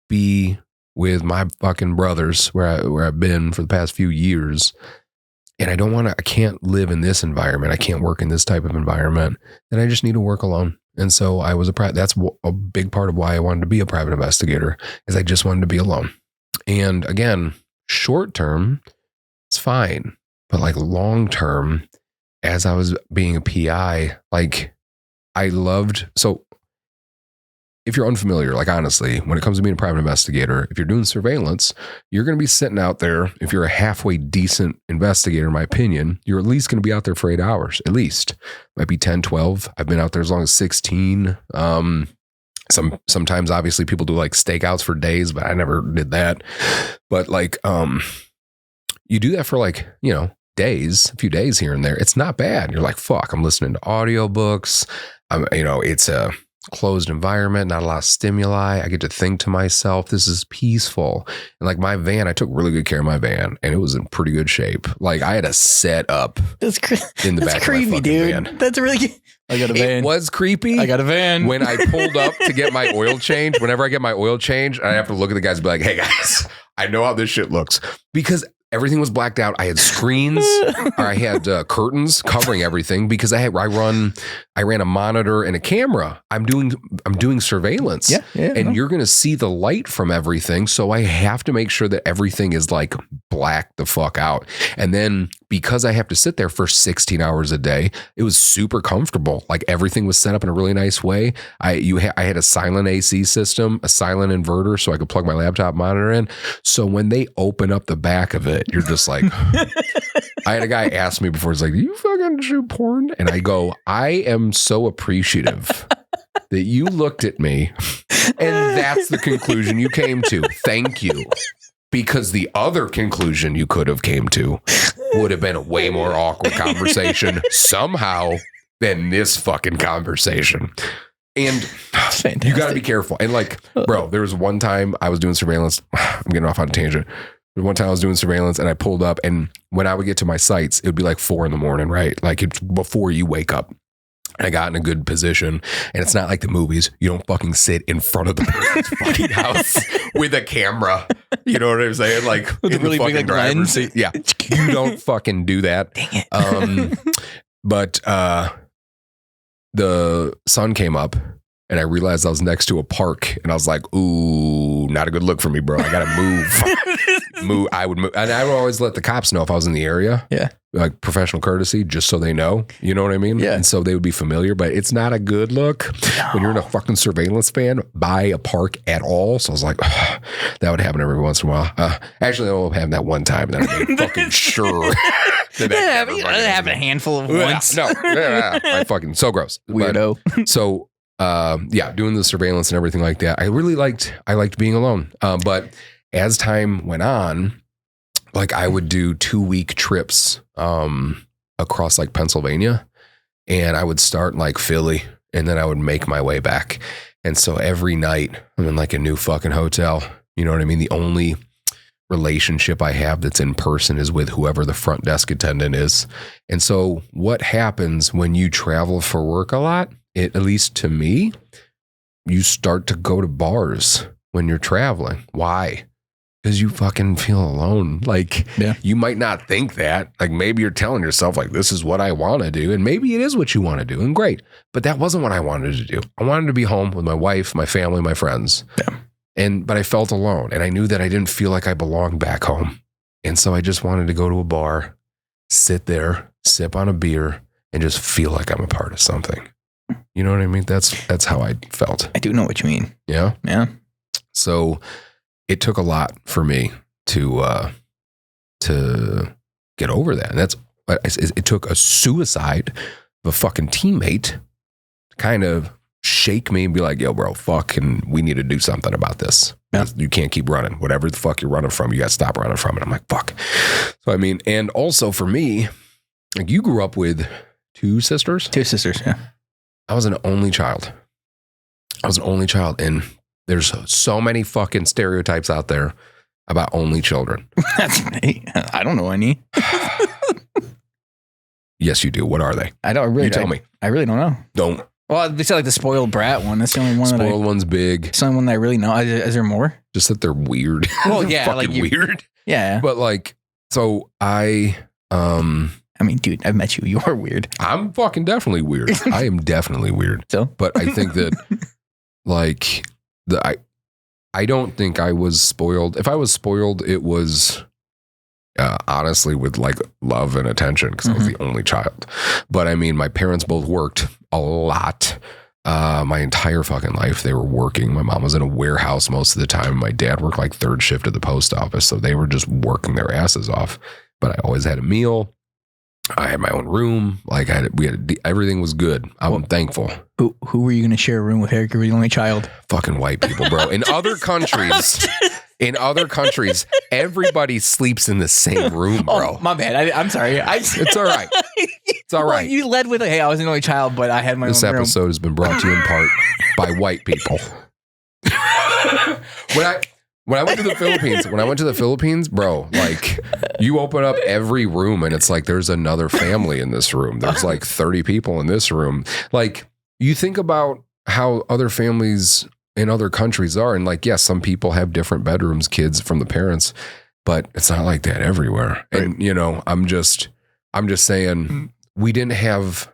be with my fucking brothers where I've been for the past few years, and I can't live in this environment, I can't work in this type of environment, then I just need to work alone. And so that's a big part of why I wanted to be a private investigator, is I just wanted to be alone. And again, short term, it's fine. But like long term, as I was being a PI, like so if you're unfamiliar, like honestly, when it comes to being a private investigator, if you're doing surveillance, you're going to be sitting out there. If you're a halfway decent investigator, in my opinion, you're at least going to be out there for 8 hours, at least. Might be 10, 12. I've been out there as long as 16. Sometimes obviously people do like stakeouts for days, but I never did that. But like, you do that for like, days, a few days here and there. It's not bad. You're like, fuck, I'm listening to audiobooks. It's a closed environment, not a lot of stimuli. I get to think to myself, this is peaceful. And like my van, I took really good care of my van and it was in pretty good shape. Like I had a set up in the back of my fucking van. That's really I got a van. It was creepy. I got a van. When I pulled up to get my oil change, whenever I get my oil change, I have to look at the guys and be like, hey guys, I know how this shit looks. Because everything was blacked out. I had screens, or I had curtains covering everything because I ran a monitor and a camera. I'm doing surveillance. And you're going to see the light from everything. So I have to make sure that everything is like black the fuck out. And then because I have to sit there for 16 hours a day, it was super comfortable. Like everything was set up in a really nice way. I had a silent AC system, a silent inverter, so I could plug my laptop monitor in. So when they open up the back of it, you're just like, I had a guy ask me before, he's like, do you fucking shoot porn? And I go, I am so appreciative that you looked at me and that's the conclusion you came to. Thank you. Because the other conclusion you could have came to would have been a way more awkward conversation somehow than this fucking conversation. And you got to be careful. And like, bro, there was one time I was doing surveillance. I'm getting off on a tangent. One time I was doing surveillance and I pulled up, and when I would get to my sites, it would be like 4 a.m, right? Like it's before you wake up. I got in a good position, and it's not like the movies. You don't fucking sit in front of the person's fucking house with a camera. You know what I'm saying? Like with a really big like lens. Seat. Yeah, you don't fucking do that. Dang it. But the sun came up, and I realized I was next to a park, and I was like, "Ooh, not a good look for me, bro. I gotta move." I would move, and I would always let the cops know if I was in the area. Yeah, like professional courtesy, just so they know. You know what I mean? Yeah. And so they would be familiar, but it's not a good look when you're in a fucking surveillance van by a park at all. So I was like, oh, that would happen every once in a while. Actually, it will happen that one time. Then I made fucking sure. That happened a handful of once. No, I fucking so gross, weirdo. But, so. Doing the surveillance and everything like that. I liked being alone. But as time went on, like I would do 2-week trips across like Pennsylvania, and I would start in like Philly, and then I would make my way back. And so every night I'm in like a new fucking hotel. You know what I mean? The only relationship I have that's in person is with whoever the front desk attendant is. And so what happens when you travel for work a lot, at least to me, you start to go to bars when you're traveling. Why? Because you fucking feel alone. Like, you might not think that. Like, maybe you're telling yourself, like, this is what I want to do. And maybe it is what you want to do. And great. But that wasn't what I wanted to do. I wanted to be home with my wife, my family, my friends. Yeah. But I felt alone. And I knew that I didn't feel like I belonged back home. And so I just wanted to go to a bar, sit there, sip on a beer, and just feel like I'm a part of something. You know what I mean? That's how I felt. I do know what you mean. Yeah? Yeah. So it took a lot for me to get over that. And it took a suicide of a fucking teammate to kind of shake me and be like, yo, bro, fucking, we need to do something about this. Yeah. You can't keep running. Whatever the fuck you're running from, you got to stop running from it. I'm like, fuck. So, I mean, and also for me, like, you grew up with 2 sisters? 2 sisters, yeah. I was an only child. And there's so many fucking stereotypes out there about only children. That's me. I don't know any. Yes, you do. What are they? I don't really. You tell me. I really don't know. Don't. Well, they said like the spoiled brat one. That's the only one. Spoiled one's big. It's the only one that I really know. Is there more? Just that they're weird. Well, yeah, fucking like weird. Yeah. But like, so I mean, dude, I've met you. You're weird. I'm fucking definitely weird. I am definitely weird. So, but I think that like I don't think I was spoiled. If I was spoiled, it was honestly with like love and attention because I was the only child. But I mean, my parents both worked a lot. My entire fucking life they were working. My mom was in a warehouse most of the time. My dad worked like 3rd shift at the post office. So they were just working their asses off. But I always had a meal. I had my own room. Like everything was good. I'm thankful. Who were you going to share a room with, Eric? You were the only child. Fucking white people, bro. In other countries, everybody sleeps in the same room, bro. Oh, my bad. I'm sorry. It's all right. It's all right. Well, you led with, hey, I was the only child, but I had my own room. This episode has been brought to you in part by white people. When I went to the Philippines, bro, like you open up every room and it's like there's another family in this room. There's like 30 people in this room. Like you think about how other families in other countries are. And like, yes, some people have different bedrooms, kids from the parents, but it's not like that everywhere. Right. And you know, I'm just saying we didn't have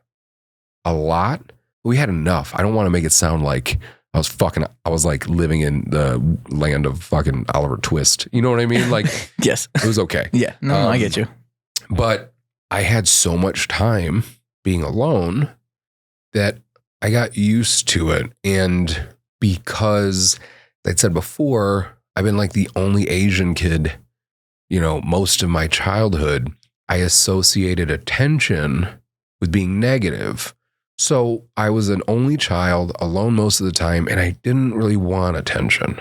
a lot. We had enough. I don't want to make it sound like I was like living in the land of fucking Oliver Twist. You know what I mean? Like, yes, it was okay. Yeah, no, I get you. But I had so much time being alone that I got used to it. And because, like I said before, I've been like the only Asian kid, you know, most of my childhood, I associated attention with being negative. So I was an only child, alone most of the time, and I didn't really want attention.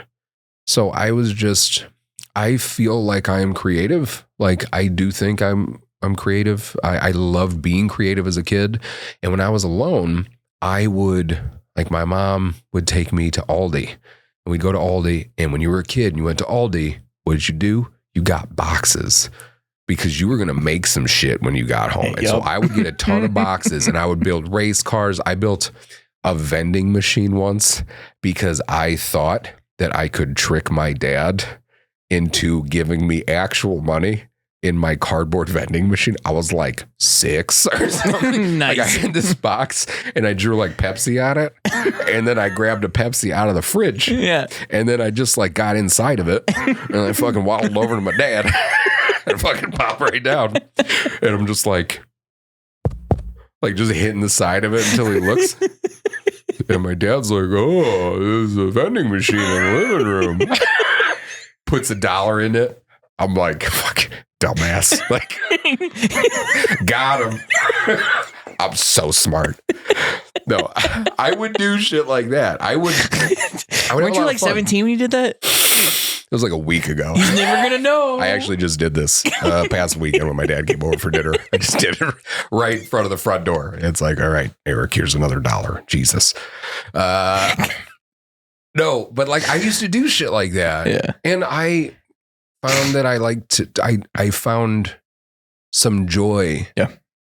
So I feel like I am creative. Like I do think I'm creative. I love being creative as a kid. And when I was alone, I would, like my mom would take me to Aldi. And we'd go to Aldi. And when you were a kid and you went to Aldi, what did you do? You got boxes. Because you were going to make some shit when you got home. And so I would get a ton of boxes and I would build race cars. I built a vending machine once because I thought that I could trick my dad into giving me actual money in my cardboard vending machine. I was like 6 or something. Nice. Like I had this box and I drew like Pepsi on it. And then I grabbed a Pepsi out of the fridge. Yeah. And then I just like got inside of it and I fucking waddled over to my dad. And fucking pop right down. And I'm just like just hitting the side of it until he looks. And my dad's like, oh, there's a vending machine in the living room. Puts $1 in it. I'm like, fuck, dumbass. Like, got him. I'm so smart. No, I would do shit like that. Weren't you like 17 when you did that? It was like a week ago. He's never going to know. I actually just did this past weekend when my dad came over for dinner. I just did it right in front of the front door. It's like, all right, Eric, here's another $1. Jesus. No, but like I used to do shit like that. Yeah. And I found that I found some joy. Yeah.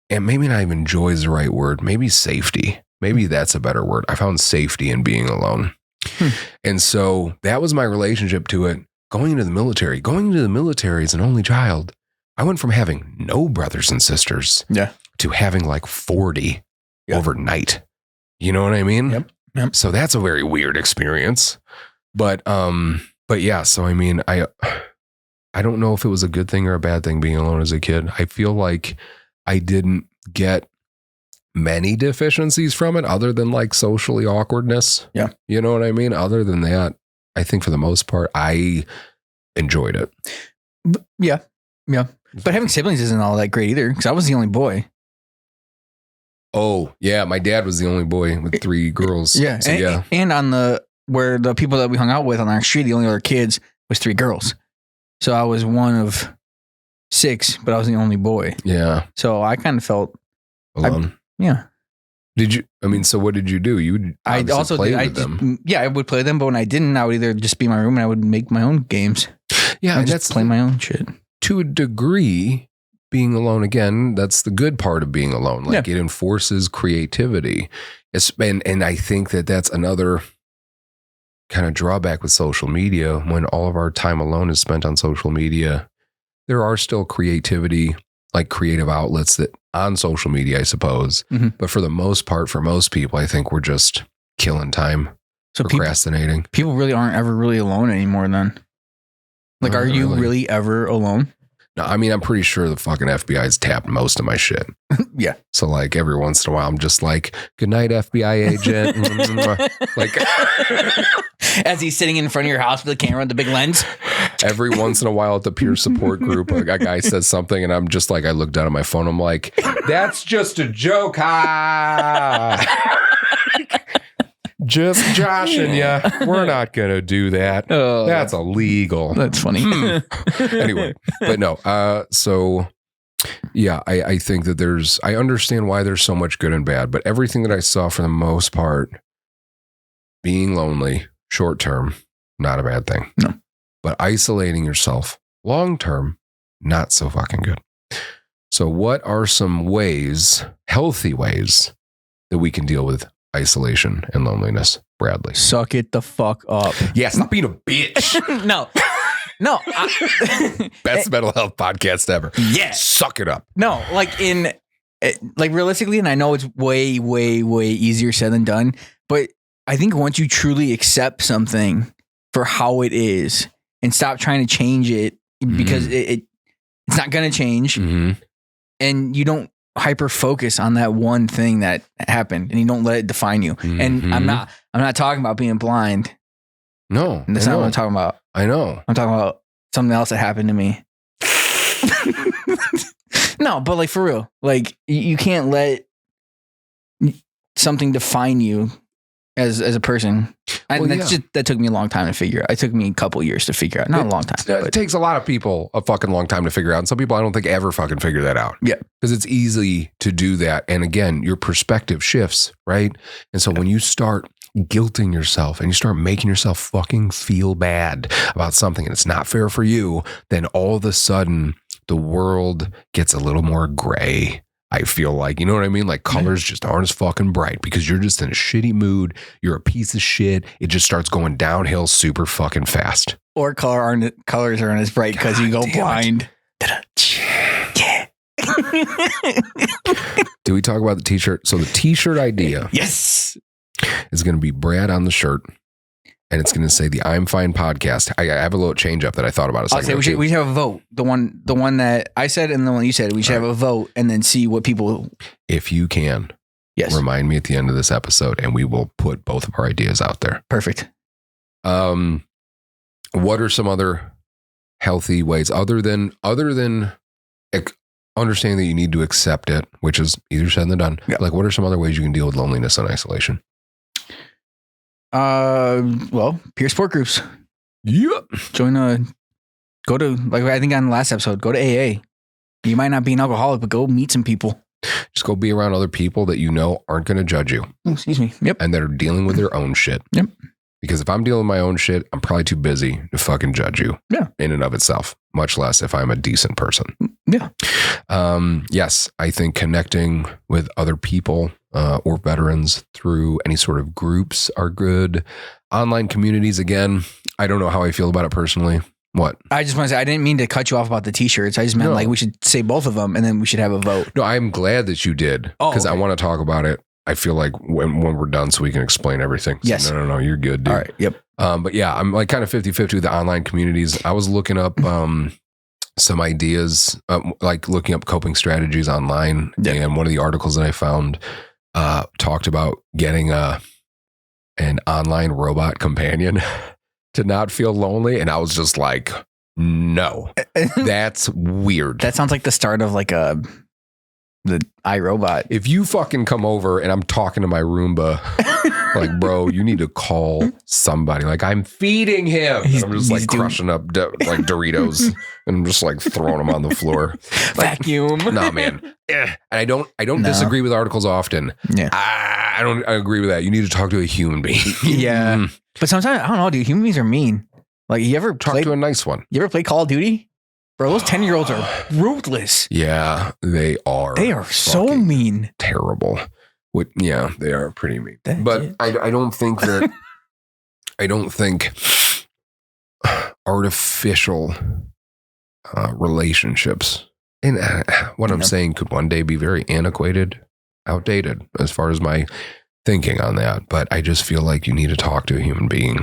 And maybe not even joy is the right word. Maybe safety. Maybe that's a better word. I found safety in being alone. And so that was my relationship to it. Going into the military as an only child, I went from having no brothers and sisters to having like 40 overnight. You know what I mean? Yep. So that's a very weird experience. But yeah, so I mean, I don't know if it was a good thing or a bad thing being alone as a kid. I feel like I didn't get many deficiencies from it other than like socially awkwardness. Yeah. You know what I mean? Other than that, I think for the most part, I enjoyed it. Yeah. Yeah. But having siblings isn't all that great either, because I was the only boy. Oh, yeah. My dad was the only boy with 3 girls. Yeah. So, and on where the people that we hung out with on our street, the only other kids was 3 girls. So I was one of 6, but I was the only boy. Yeah. So I kind of felt alone. Yeah. Did you? I mean, so what did you do? You would play with them. Yeah, I would play them, but when I didn't, I would either just be in my room and I would make my own games. Yeah, and just play my own shit. To a degree, being alone again, that's the good part of being alone. Like it enforces creativity. And I think that's another kind of drawback with social media. When all of our time alone is spent on social media, there are still creativity, like creative outlets that on social media, I suppose. Mm-hmm. But for the most part, for most people, I think we're just killing time, procrastinating. People really aren't ever really alone anymore then. Like, are you really ever alone? No, I mean, I'm pretty sure the fucking FBI's tapped most of my shit. Yeah. So like every once in a while, I'm just like, good night, FBI agent. Like as he's sitting in front of your house with the camera and the big lens. Every once in a while at the peer support group, a guy says something and I'm just like, I look down at my phone. I'm like, that's just a joke. Just joshing you. We're not going to do that. That's illegal. That's funny. Anyway, but no. So yeah, I think that I understand why there's so much good and bad, but everything that I saw for the most part, being lonely, short term, not a bad thing. No. But isolating yourself long term, not so fucking good. So what are some ways, healthy ways, that we can deal with isolation and loneliness, Bradley? Suck it the fuck up. Yeah, stop being a bitch. No. Best mental health podcast ever. Yeah. Suck it up. No, like realistically, and I know it's way, way, way easier said than done, but I think once you truly accept something for how it is and stop trying to change it because it's not going to change, and you don't hyper focus on that one thing that happened and you don't let it define you. And I'm not talking about being blind. No, that's not what I'm talking about. I know. I'm talking about something else that happened to me. No, but like for real, like you can't let something define you as a person. And that took me a long time to figure out. It took me a couple years to figure out. Not a long time. It takes a lot of people a fucking long time to figure out. And some people I don't think ever fucking figure that out. Yeah. Because it's easy to do that. And again, your perspective shifts, right? And so when you start guilting yourself and you start making yourself fucking feel bad about something and it's not fair for you, then all of a sudden the world gets a little more gray. I feel like, you know what I mean? Like colors just aren't as fucking bright because you're just in a shitty mood. You're a piece of shit. It just starts going downhill super fucking fast. Or colors aren't as bright because you go blind. Yeah. Did we talk about the t-shirt? So the t-shirt idea. Yes. Is going to be Brad on the shirt. And it's going to say the I'm F.I.N.E podcast. I have a little change up that I thought about a second. Okay, we should have a vote. The one that I said and the one you said. We should have a vote and then see what people. If you can, remind me at the end of this episode, and we will put both of our ideas out there. Perfect. What are some other healthy ways other than understanding that you need to accept it, which is easier said than done? Yep. Like, what are some other ways you can deal with loneliness and isolation? Well, peer support groups. Yep. Go to, like I think on the last episode, go to AA. You might not be an alcoholic, but go meet some people. Just go be around other people that you know aren't going to judge you. Excuse me. Yep. And that are dealing with their own shit. Yep. Because if I'm dealing with my own shit, I'm probably too busy to fucking judge you. Yeah. In and of itself, much less if I'm a decent person. Yeah. Yes, I think connecting with other people or veterans through any sort of groups are good. Online communities, again, I don't know how I feel about it personally. What? I just want to say, I didn't mean to cut you off about the t-shirts. I just meant like we should say both of them and then we should have a vote. No, I'm glad that you did because I want to talk about it. I feel like when we're done so we can explain everything. So yes. No, you're good, dude. All right. Yep. But yeah, I'm like kind of 50-50 with the online communities. I was looking up some ideas, like looking up coping strategies online. Yep. And one of the articles that I found talked about getting an online robot companion to not feel lonely. And I was just like, no, that's weird. That sounds like the start of like the iRobot. If you fucking come over and I'm talking to my Roomba, like, bro, you need to call somebody. Like, I'm feeding him. And I'm just like crushing up like Doritos and I'm just like throwing them on the floor. Like, vacuum. Nah, man. And I don't disagree with articles often. Yeah. I agree with that. You need to talk to a human being. Yeah. But sometimes, I don't know, dude, human beings are mean. Like, you ever talk to a nice one? You ever play Call of Duty? Bro, those 10-year-olds are ruthless. Yeah, they are. They are so mean. Terrible. Yeah, they are pretty mean. But I don't think that, I don't think artificial relationships, and what I'm saying could one day be very antiquated, outdated as far as my thinking on that. But I just feel like you need to talk to a human being.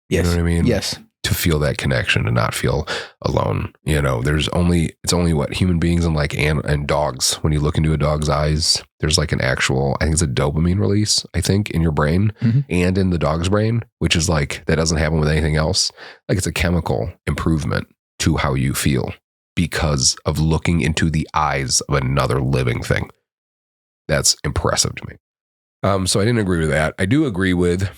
Yes. You know what I mean? Yes. To feel that connection, to not feel alone. You know, it's only what human beings and dogs. When you look into a dog's eyes, there's like an actual, I think it's a dopamine release, I think, in your brain and in the dog's brain, which is like, that doesn't happen with anything else. Like, it's a chemical improvement to how you feel because of looking into the eyes of another living thing. That's impressive to me. So I didn't agree with that. I do agree with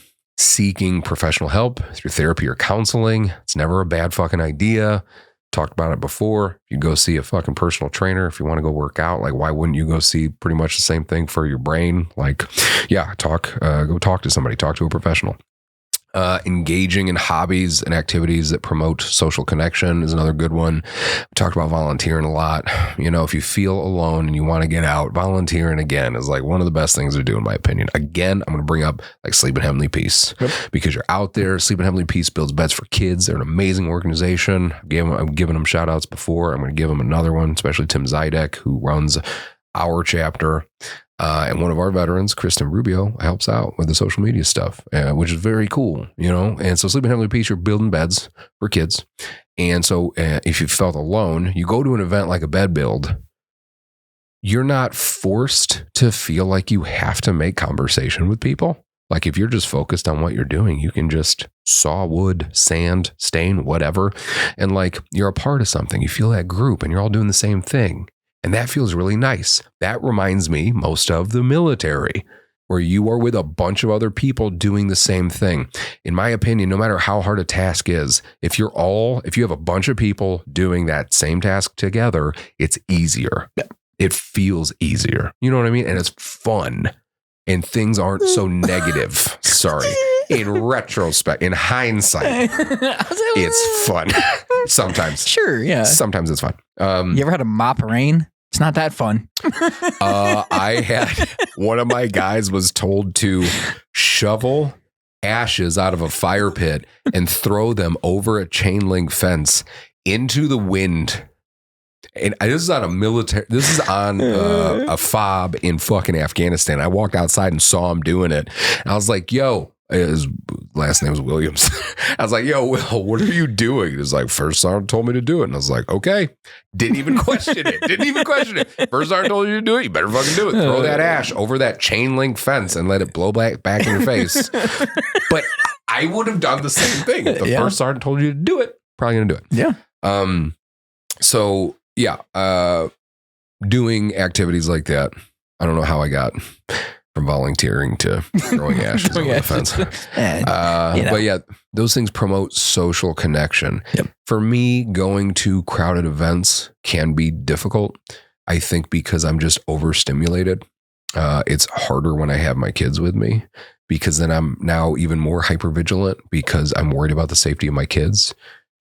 seeking professional help through therapy or counseling. It's never a bad fucking idea. Talked about it before. You go see a fucking personal trainer if you want to go work out. Like, why wouldn't you go see pretty much the same thing for your brain? Like, yeah, go talk to somebody, talk to a professional. Engaging in hobbies and activities that promote social connection is another good one. We talked about volunteering a lot. You know, if you feel alone and you want to get out, volunteering again is like one of the best ththings to do, in my opinion. Again, I'm going to bring up like Sleep in Heavenly Peace because you're out there. Sleep in Heavenly Peace builds beds for kids. They're an amazing organization. I've given them shout outs before. I'm going to give them another one, especially Tim Zidek, who runs our chapter. And one of our veterans, Kristen Rubio, helps out with the social media stuff, which is very cool, you know? And so Sleep in Heavenly Peace, you're building beds for kids. And so if you felt alone, you go to an event like a bed build, you're not forced to feel like you have to make conversation with people. Like, if you're just focused on what you're doing, you can just saw wood, sand, stain, whatever. And like, you're a part of something. You feel that group and you're all doing the same thing. And that feels really nice. That reminds me most of the military, where you are with a bunch of other people doing the same thing. In my opinion, no matter how hard a task is, if you have a bunch of people doing that same task together, it's easier. It feels easier. You know what I mean? And it's fun. And things aren't so negative. Sorry. In retrospect, in hindsight, it's fun. Sometimes. Sure, yeah. Sometimes it's fun. You ever had a mop rain? It's not that fun. I had one of my guys was told to shovel ashes out of a fire pit and throw them over a chain link fence into the wind. And this is on a fob in fucking Afghanistan. I walked outside and saw him doing it. And I was like, yo, his last name was Williams. I was like, yo, Will, what are you doing? He was like, First Sergeant told me to do it. And I was like, okay. Didn't even question it. First Sergeant told you to do it. You better fucking do it. Throw that ash over that chain link fence and let it blow back in your face. But I would have done the same thing. If the First Sergeant told you to do it, probably going to do it. Yeah. So yeah, doing activities like that. I don't know how I got from volunteering to throwing ashes over the fence. But yeah, those things promote social connection. Yep. For me, going to crowded events can be difficult. I think because I'm just overstimulated. It's harder when I have my kids with me because then I'm now even more hypervigilant because I'm worried about the safety of my kids.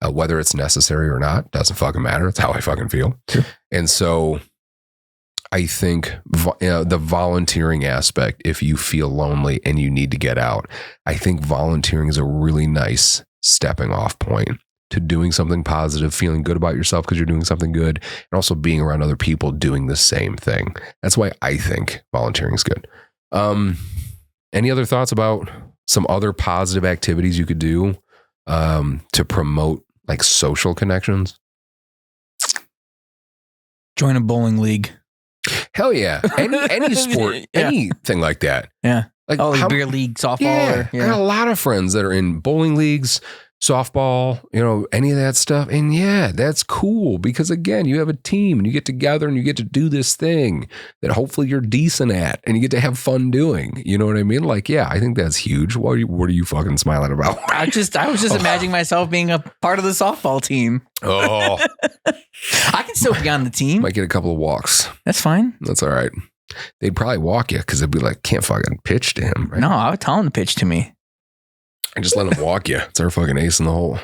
Whether it's necessary or not, doesn't fucking matter. It's how I fucking feel. Sure. And so I think the volunteering aspect, if you feel lonely and you need to get out, I think volunteering is a really nice stepping off point to doing something positive, feeling good about yourself because you're doing something good, and also being around other people doing the same thing. That's why I think volunteering is good. Any other thoughts about some other positive activities you could do to promote like social connections? Join a bowling league. Hell yeah. Any sport, anything like that. Yeah. Like beer league, softball. Yeah. I got a lot of friends that are in bowling leagues, softball, any of that stuff. And yeah, that's cool because again, you have a team and you get together and you get to do this thing that hopefully you're decent at and you get to have fun doing. You know what I mean? Like, yeah, I think that's huge. What are you fucking smiling about? I was just imagining myself being a part of the softball team. Oh, I can still be on the team. Might get a couple of walks. That's fine. That's all right. They'd probably walk you because they'd be like, can't fucking pitch to him. Right? No, I would tell him to pitch to me. And just let him walk you. It's our fucking ace in the hole.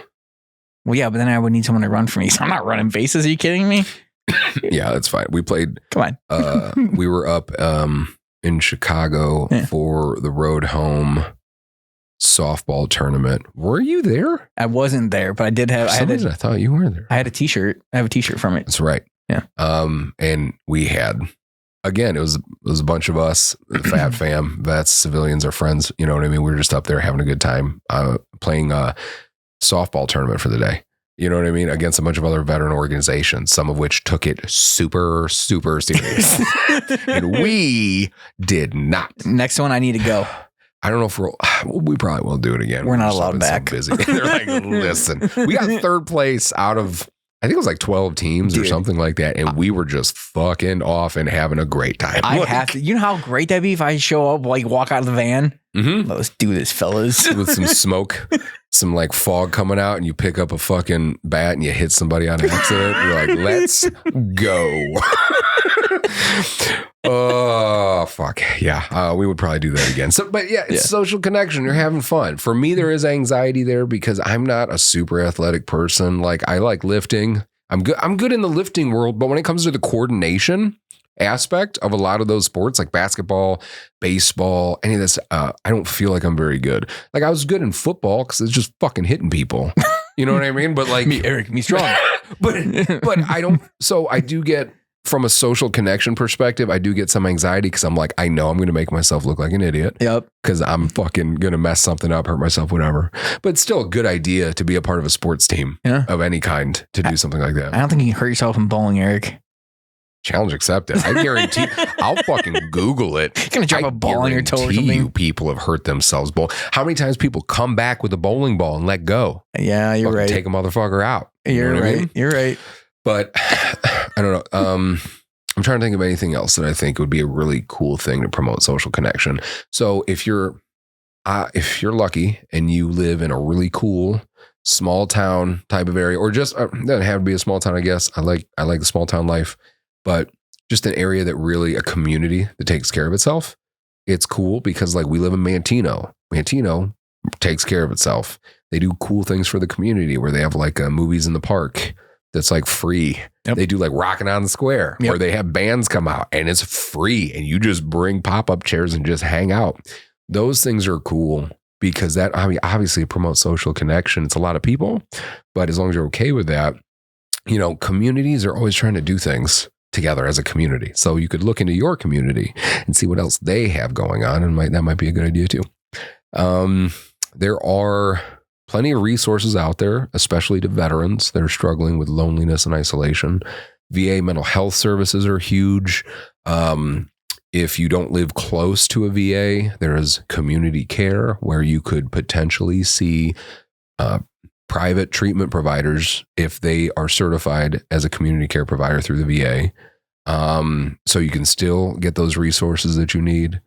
Well, yeah, but then I would need someone to run for me. So I'm not running bases. Are you kidding me? Yeah, that's fine. We played. Come on. We were up in Chicago for the road home softball tournament. Were you there? I wasn't there, but I did have. I thought you were there. I had a T-shirt. I have a T-shirt from it. That's right. Yeah. And we had. Again, it was a bunch of us, the Fat Fam, vets, civilians, our friends. You know what I mean? We were just up there having a good time playing a softball tournament for the day. You know what I mean? Against a bunch of other veteran organizations, some of which took it super, super serious. And we did not. Next one, I need to go. I don't know if we probably will do it again. We're not allowed back. So busy. They're like, listen, we got third place out of, I think it was like 12 teams or something like that. And we were just fucking off and having a great time. I have to. You know how great that'd be if I show up, like walk out of the van? Mm-hmm. Let's do this, fellas. With some smoke, some like fog coming out, and you pick up a fucking bat and you hit somebody on accident. You're like, let's go. Oh, fuck. Yeah. We would probably do that again. So, but yeah, it's social connection. You're having fun. For me, there is anxiety there because I'm not a super athletic person. Like I like lifting. I'm good in the lifting world, but when it comes to the coordination aspect of a lot of those sports like basketball, baseball, any of this, I don't feel like I'm very good. Like I was good in football because it's just fucking hitting people. You know what I mean? But like me strong. but I don't. So I do get. From a social connection perspective, I do get some anxiety because I'm like, I know I'm going to make myself look like an idiot. Yep. Because I'm fucking going to mess something up, hurt myself, whatever. But it's still a good idea to be a part of a sports team of any kind to do something like that. I don't think you can hurt yourself in bowling, Eric. Challenge accepted. I guarantee. I'll fucking Google it. You're going to drop a ball on your toe or something. You people have hurt themselves. How many times people come back with a bowling ball and let go? Yeah, you're right. Take a motherfucker out. You're right. I mean? You're right. But I don't know. I'm trying to think of anything else that I think would be a really cool thing to promote social connection. So if you're lucky and you live in a really cool small town type of area, or just doesn't have to be a small town, I guess. I like the small town life, but just an area that really a community that takes care of itself. It's cool because like we live in Manteno. Manteno takes care of itself. They do cool things for the community where they have like movies in the park. That's like free. Yep. They do like Rockin' on the Square where they have bands come out and it's free and you just bring pop-up chairs and just hang out. Those things are cool because that obviously promotes social connection. It's a lot of people, but as long as you're okay with that, communities are always trying to do things together as a community. So you could look into your community and see what else they have going on, and that might be a good idea too. There are plenty of resources out there, especially to veterans that are struggling with loneliness and isolation. VA mental health services are huge. If you don't live close to a VA, there is community care where you could potentially see private treatment providers if they are certified as a community care provider through the VA. So you can still get those resources that you need.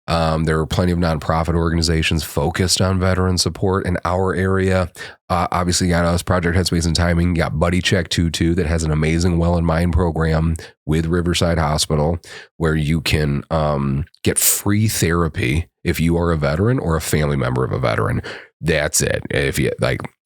There are plenty of nonprofit organizations focused on veteran support in our area. Obviously, you got us, Project Headspace and Timing. You got Buddy Check 22 that has an amazing Well in Mind program with Riverside Hospital where you can get free therapy if you are a veteran or a family member of a veteran. That's it. If you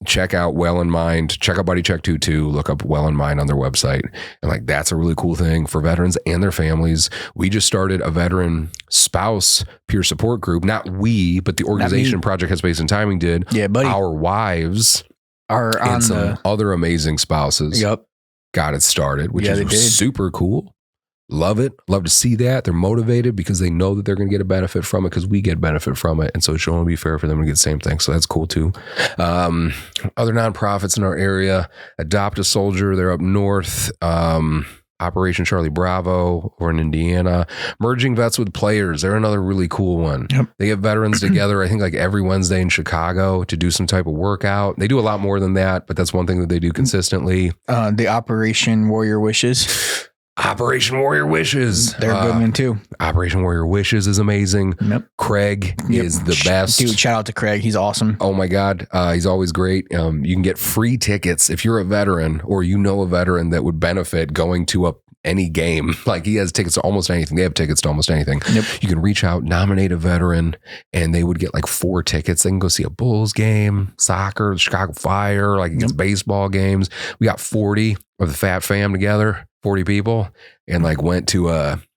check out Well in Mind, check out Buddy Check 22, look up Well in Mind on their website. And that's a really cool thing for veterans and their families. We just started a veteran spouse peer support group. Not we, but the organization Project Headspace and Timing did. Yeah, buddy. Our wives are on and some other amazing spouses. Yep. Got it started, which is super cool. Love it. Love to see that. They're motivated because they know that they're going to get a benefit from it because we get benefit from it. And so it should only be fair for them to get the same thing. So that's cool too. Other nonprofits in our area, Adopt a Soldier. They're up north. Operation Charlie Bravo or in Indiana. Merging vets with players. They're another really cool one. Yep. They get veterans together, I think like every Wednesday in Chicago to do some type of workout. They do a lot more than that, but that's one thing that they do consistently. The Operation Warrior Wishes. Operation Warrior Wishes. They're a good one too. Operation Warrior Wishes is amazing. Yep. Craig is the best. Dude, shout out to Craig. He's awesome. Oh my God. He's always great. You can get free tickets if you're a veteran or you know a veteran that would benefit going to any game. Like he has tickets to almost anything. They have tickets to almost anything. Yep. You can reach out, nominate a veteran, and they would get like 4 tickets. They can go see a Bulls game, soccer, the Chicago Fire, like against baseball games. We got 40 of the Fat Fam together, 40 people, and like went to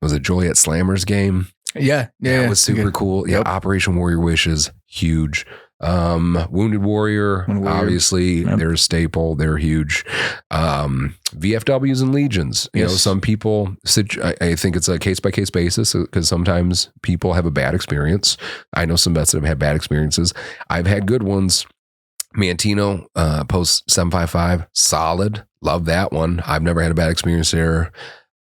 was it Joliet Slammers game? Yeah. It was super cool. Yeah. Yep. Operation Warrior Wishes, huge. Wounded Warrior, obviously they're a staple. They're huge. VFWs and Legions. You know, some people, I think it's a case-by-case basis because sometimes people have a bad experience. I know some vets that have had bad experiences. I've had good ones. Mantino, post 755, solid. Love that one. I've never had a bad experience there.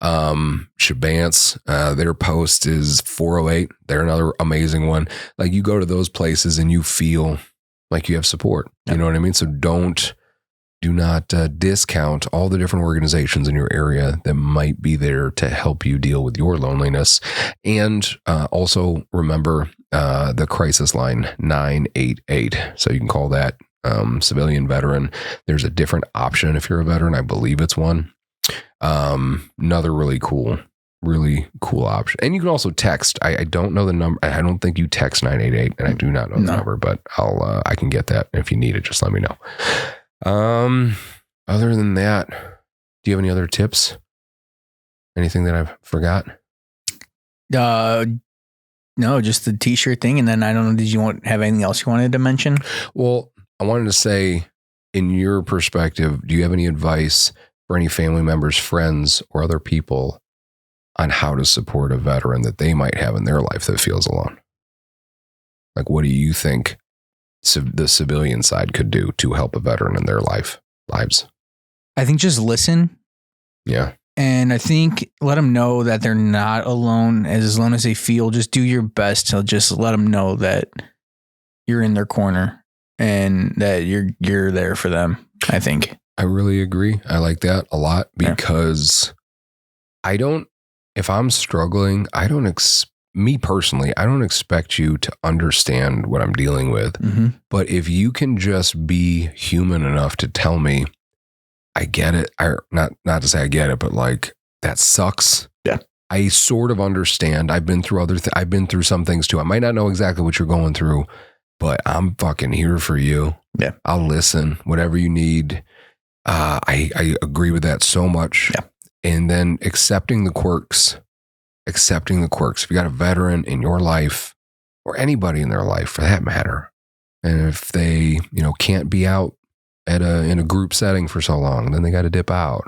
Shabance, their post is 408. They're another amazing one. Like you go to those places and you feel like you have support. You know what I mean? So do not discount all the different organizations in your area that might be there to help you deal with your loneliness. And also remember the crisis line 988. So you can call that civilian veteran. There's a different option if you're a veteran. I believe it's one. Another really cool option. And you can also text. I don't know the number. I don't think you text 988 and I do not know the number, but I can get that. If you need it, just let me know. Other than that, do you have any other tips? Anything that I've forgot? No, just the t-shirt thing. And then I don't know, did you have anything else you wanted to mention? Well, I wanted to say, in your perspective, do you have any advice for any family members, friends, or other people on how to support a veteran that they might have in their life that feels alone? Like, what do you think the civilian side could do to help a veteran in their lives? I think just listen. Yeah. And I think let them know that they're not alone as long as they feel. Just do your best to just let them know that you're in their corner and that you're there for them, I think. I really agree. I like that a lot because if I'm struggling, me personally, I don't expect you to understand what I'm dealing with. Mm-hmm. But if you can just be human enough to tell me, I get it. Not to say I get it, but like that sucks. Yeah. I sort of understand. I've been through I've been through some things too. I might not know exactly what you're going through, but I'm fucking here for you. Yeah. I'll listen, whatever you need. I agree with that so much. Yeah. And then accepting the quirks. If you got a veteran in your life or anybody in their life for that matter, and if they, can't be out in a group setting for so long, then they got to dip out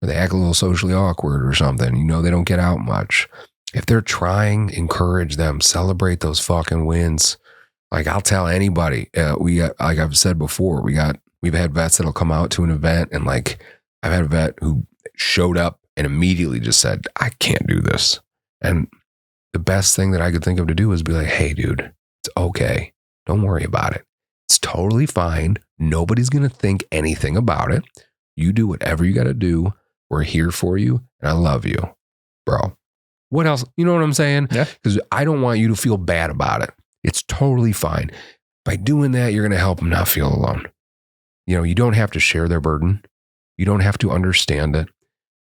or they act a little socially awkward or something. They don't get out much. If they're trying, encourage them, celebrate those fucking wins. Like I'll tell anybody, like I've said before, we've had vets that'll come out to an event and like I've had a vet who showed up and immediately just said, I can't do this. And the best thing that I could think of to do is be like, hey, dude, it's okay. Don't worry about it. It's totally fine. Nobody's going to think anything about it. You do whatever you got to do. We're here for you. And I love you, bro. What else? You know what I'm saying? Yeah. Because I don't want you to feel bad about it. It's totally fine. By doing that, you're going to help them not feel alone. You don't have to share their burden. You don't have to understand it.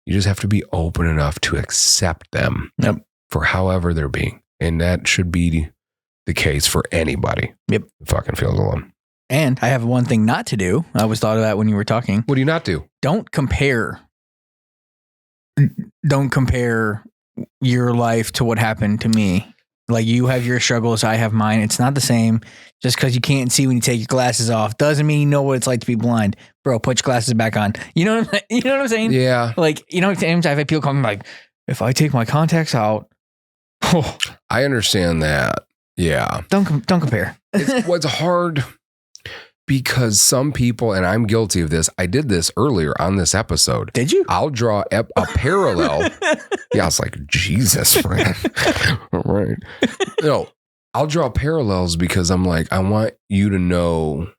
You just have to be open enough to accept them for however they're being. And that should be the case for anybody. Yep. Who fucking feels alone. And I have one thing not to do. I always thought of that when you were talking. What do you not do? Don't compare your life to what happened to me. Like you have your struggles, I have mine. It's not the same. Just because you can't see when you take your glasses off doesn't mean you know what it's like to be blind. Bro, put your glasses back on. You know what I'm saying? Yeah. Like, sometimes I've had people come like, if I take my contacts out. I understand that. Yeah. Don't compare. It's hard Because some people, and I'm guilty of this, I did this earlier on this episode. Did you? I'll draw a parallel. Yeah, I was like, Jesus, man. All right. No, I'll draw parallels because I'm like, I want you to know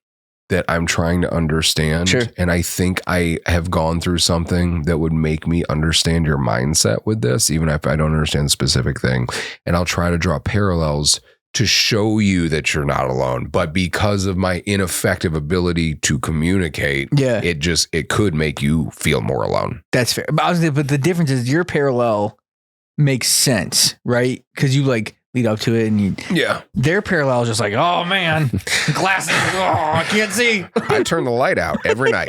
that I'm trying to understand. Sure. And I think I have gone through something that would make me understand your mindset with this, even if I don't understand the specific thing. And I'll try to draw parallels to show you that you're not alone. But because of my ineffective ability to communicate, it could make you feel more alone. That's fair. But the difference is your parallel makes sense, right? Because you like lead up to it and their parallel is just like, oh man, glasses, I can't see. I turn the light out every night.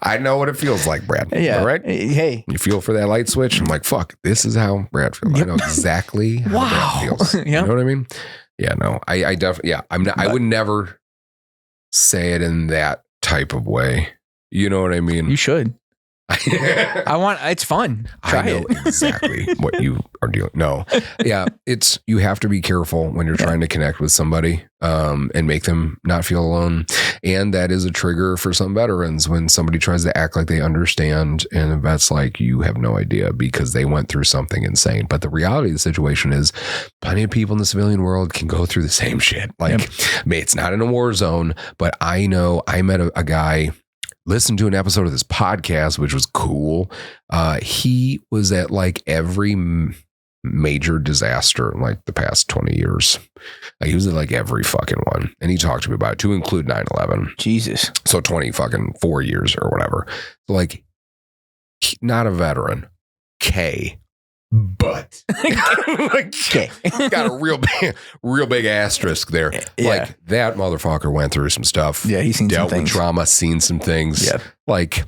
I know what it feels like, Brad. Yeah. All right. Hey. You feel for that light switch? I'm like, fuck, this is how Brad feels. Yep. I know exactly how Brad feels. Yep. You know what I mean? Yeah, no. I definitely I would never say it in that type of way. You know what I mean? You should. It's fun. Try I know exactly what you are doing. No. Yeah. You have to be careful when you're trying to connect with somebody and make them not feel alone. And that is a trigger for some veterans when somebody tries to act like they understand. And the vet's like, you have no idea because they went through something insane. But the reality of the situation is plenty of people in the civilian world can go through the same shit. Like, it's not in a war zone, but I know I met a guy. Listened to an episode of this podcast, which was cool. He was at like every major disaster in like the past 20 years. He was at like every fucking one. And he talked to me about it, to include 9/11. Jesus. So 4 years or whatever. Like, not a veteran. But got a real big asterisk there. Yeah. Like, that motherfucker went through some stuff. Yeah, he's seen dealt some with things. trauma, seen some things. Yeah. Like,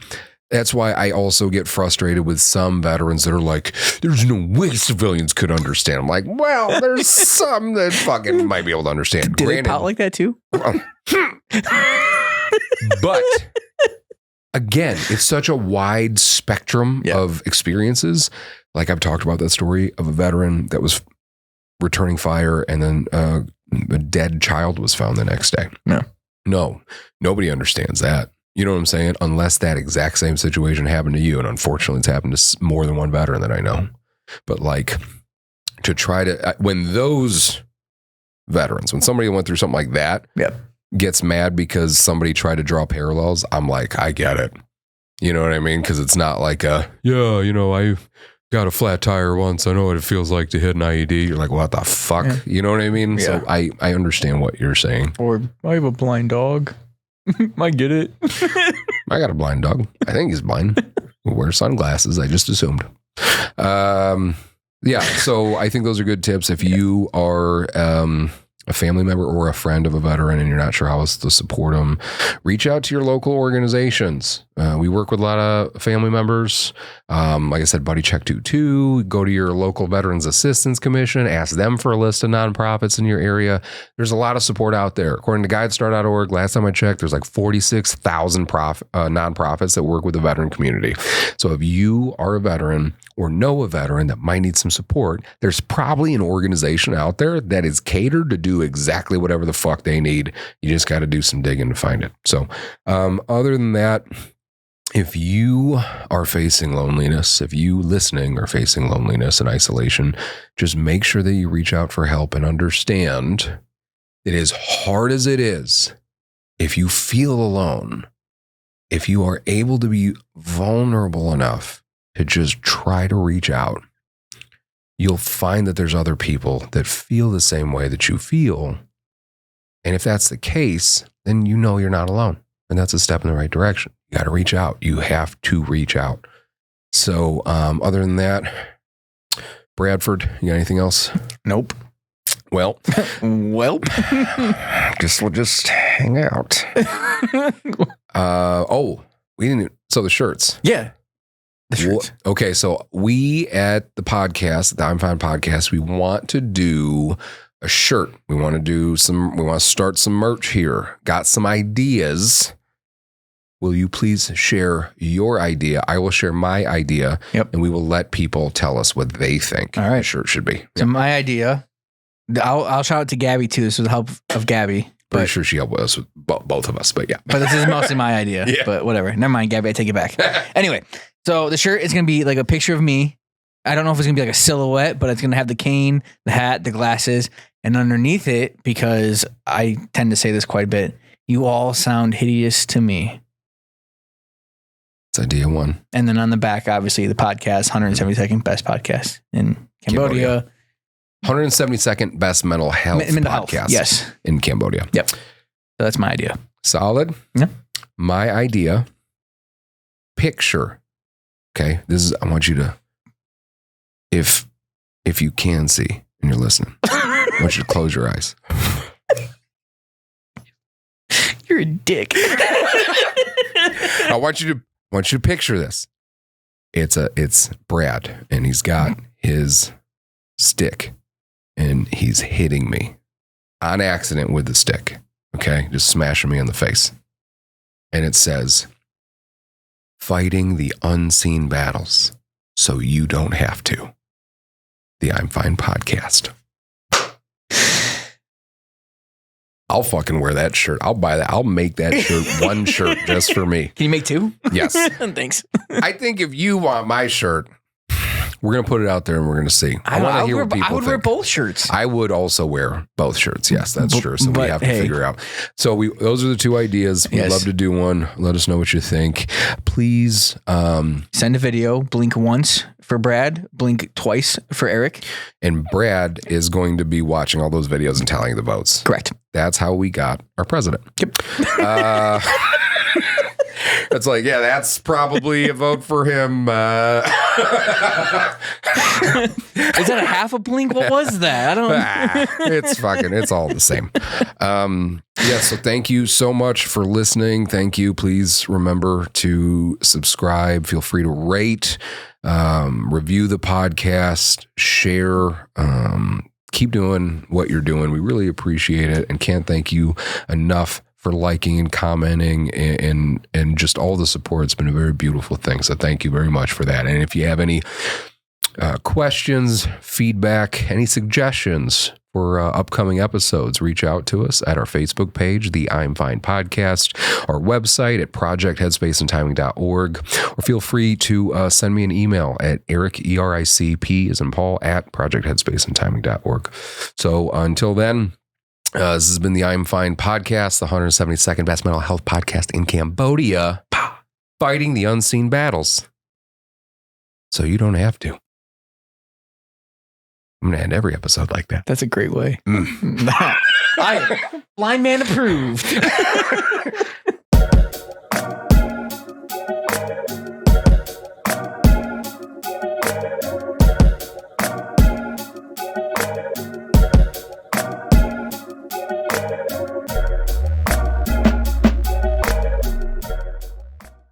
that's why I also get frustrated with some veterans that are like, there's no way civilians could understand. I'm like, well, there's some that fucking might be able to understand. Do they pout like that too? But again, it's such a wide spectrum of experiences. Like, I've talked about that story of a veteran that was returning fire and then a dead child was found the next day. No, nobody understands that. You know what I'm saying? Unless that exact same situation happened to you. And unfortunately, it's happened to more than one veteran that I know. But like, to try to, when those veterans, when somebody went through something like that gets mad because somebody tried to draw parallels, I'm like, I get it. You know what I mean? Because it's not like I got a flat tire once. I know what it feels like to hit an IED. You're like, what the fuck? Yeah. You know what I mean? Yeah. So I understand what you're saying. Or I have a blind dog. I get it. I got a blind dog. I think he's blind. We'll wear sunglasses. I just assumed. So I think those are good tips. If you are a family member or a friend of a veteran and you're not sure how else to support them, reach out to your local organizations. We work with a lot of family members. Like I said, Buddy Check 22, go to your local Veterans Assistance Commission, ask them for a list of nonprofits in your area. There's a lot of support out there. According to GuideStar.org, last time I checked, there's like 46,000 nonprofits that work with the veteran community. So if you are a veteran or know a veteran that might need some support, there's probably an organization out there that is catered to do exactly whatever the fuck they need. You just got to do some digging to find it. So other than that, if you are facing loneliness, if you listening are facing loneliness and isolation, just make sure that you reach out for help and understand that as hard as it is, if you feel alone, if you are able to be vulnerable enough to just try to reach out, you'll find that there's other people that feel the same way that you feel. And if that's the case, then you know you're not alone. And that's a step in the right direction. You got to reach out. You have to reach out. So other than that, Bradford, you got anything else? Nope. Well, we'll just hang out. We didn't. So the shirts. Yeah. The shirts. Okay. So we at the podcast, the I'm F.I.N.E podcast, we want to do a shirt. We want to start some merch here. Got some ideas. Will you please share your idea? I will share my idea. Yep. And we will let people tell us what they think the shirt should be. So my idea, I'll shout out to Gabby too. This was the help of Gabby. Pretty sure she helped us with both of us, but yeah. But this is mostly my idea. Yeah. But whatever. Never mind, Gabby. I take it back. Anyway, so the shirt is going to be like a picture of me. I don't know if it's going to be like a silhouette, but it's going to have the cane, the hat, the glasses, and underneath it, because I tend to say this quite a bit, you all sound hideous to me. It's idea one. And then on the back, obviously, the podcast, 172nd best podcast in Cambodia. 172nd best mental health podcast yes. in Cambodia. Yep. So that's my idea. Solid. Yeah. My idea, picture. Okay. I want you to, if you can see and you're listening, I want you to close your eyes. You're a dick. I want you to picture this. It's Brad, and he's got his stick, and he's hitting me on accident with the stick. Okay, just smashing me in the face, and it says, "Fighting the unseen battles, so you don't have to." The I'm F.I.N.E podcast. I'll fucking wear that shirt. I'll buy that. I'll make that shirt one shirt just for me. Can you make two? Yes. Thanks. I think if you want my shirt, we're going to put it out there and we're going to see. I want to hear what people think. I would wear both shirts. I would also wear both shirts. Yes, that's true. So we have to figure out. So those are the two ideas. We'd love to do one. Let us know what you think. Please send a video. Blink once for Brad. Blink twice for Eric. And Brad is going to be watching all those videos and tallying the votes. Correct. That's how we got our president. Yep. It's like, yeah, that's probably a vote for him. Is that a half a blink? What was that? I don't know. It's all the same. So thank you so much for listening. Thank you. Please remember to subscribe. Feel free to rate, review the podcast, share, keep doing what you're doing. We really appreciate it and can't thank you enough for liking and commenting and just all the support. It's been a very beautiful thing. So thank you very much for that. And if you have any questions, feedback, any suggestions for upcoming episodes, reach out to us at our Facebook page, the I'm F.I.N.E podcast, our website at projectheadspaceandtiming.org, or feel free to send me an email at Eric, ERICP as in Paul, at projectheadspaceandtiming.org. So until then, this has been the I'm F.I.N.E podcast, the 172nd best mental health podcast in Cambodia, fighting the unseen battles, so you don't have to. I'm going to end every episode like that. That's a great way. Blind man approved.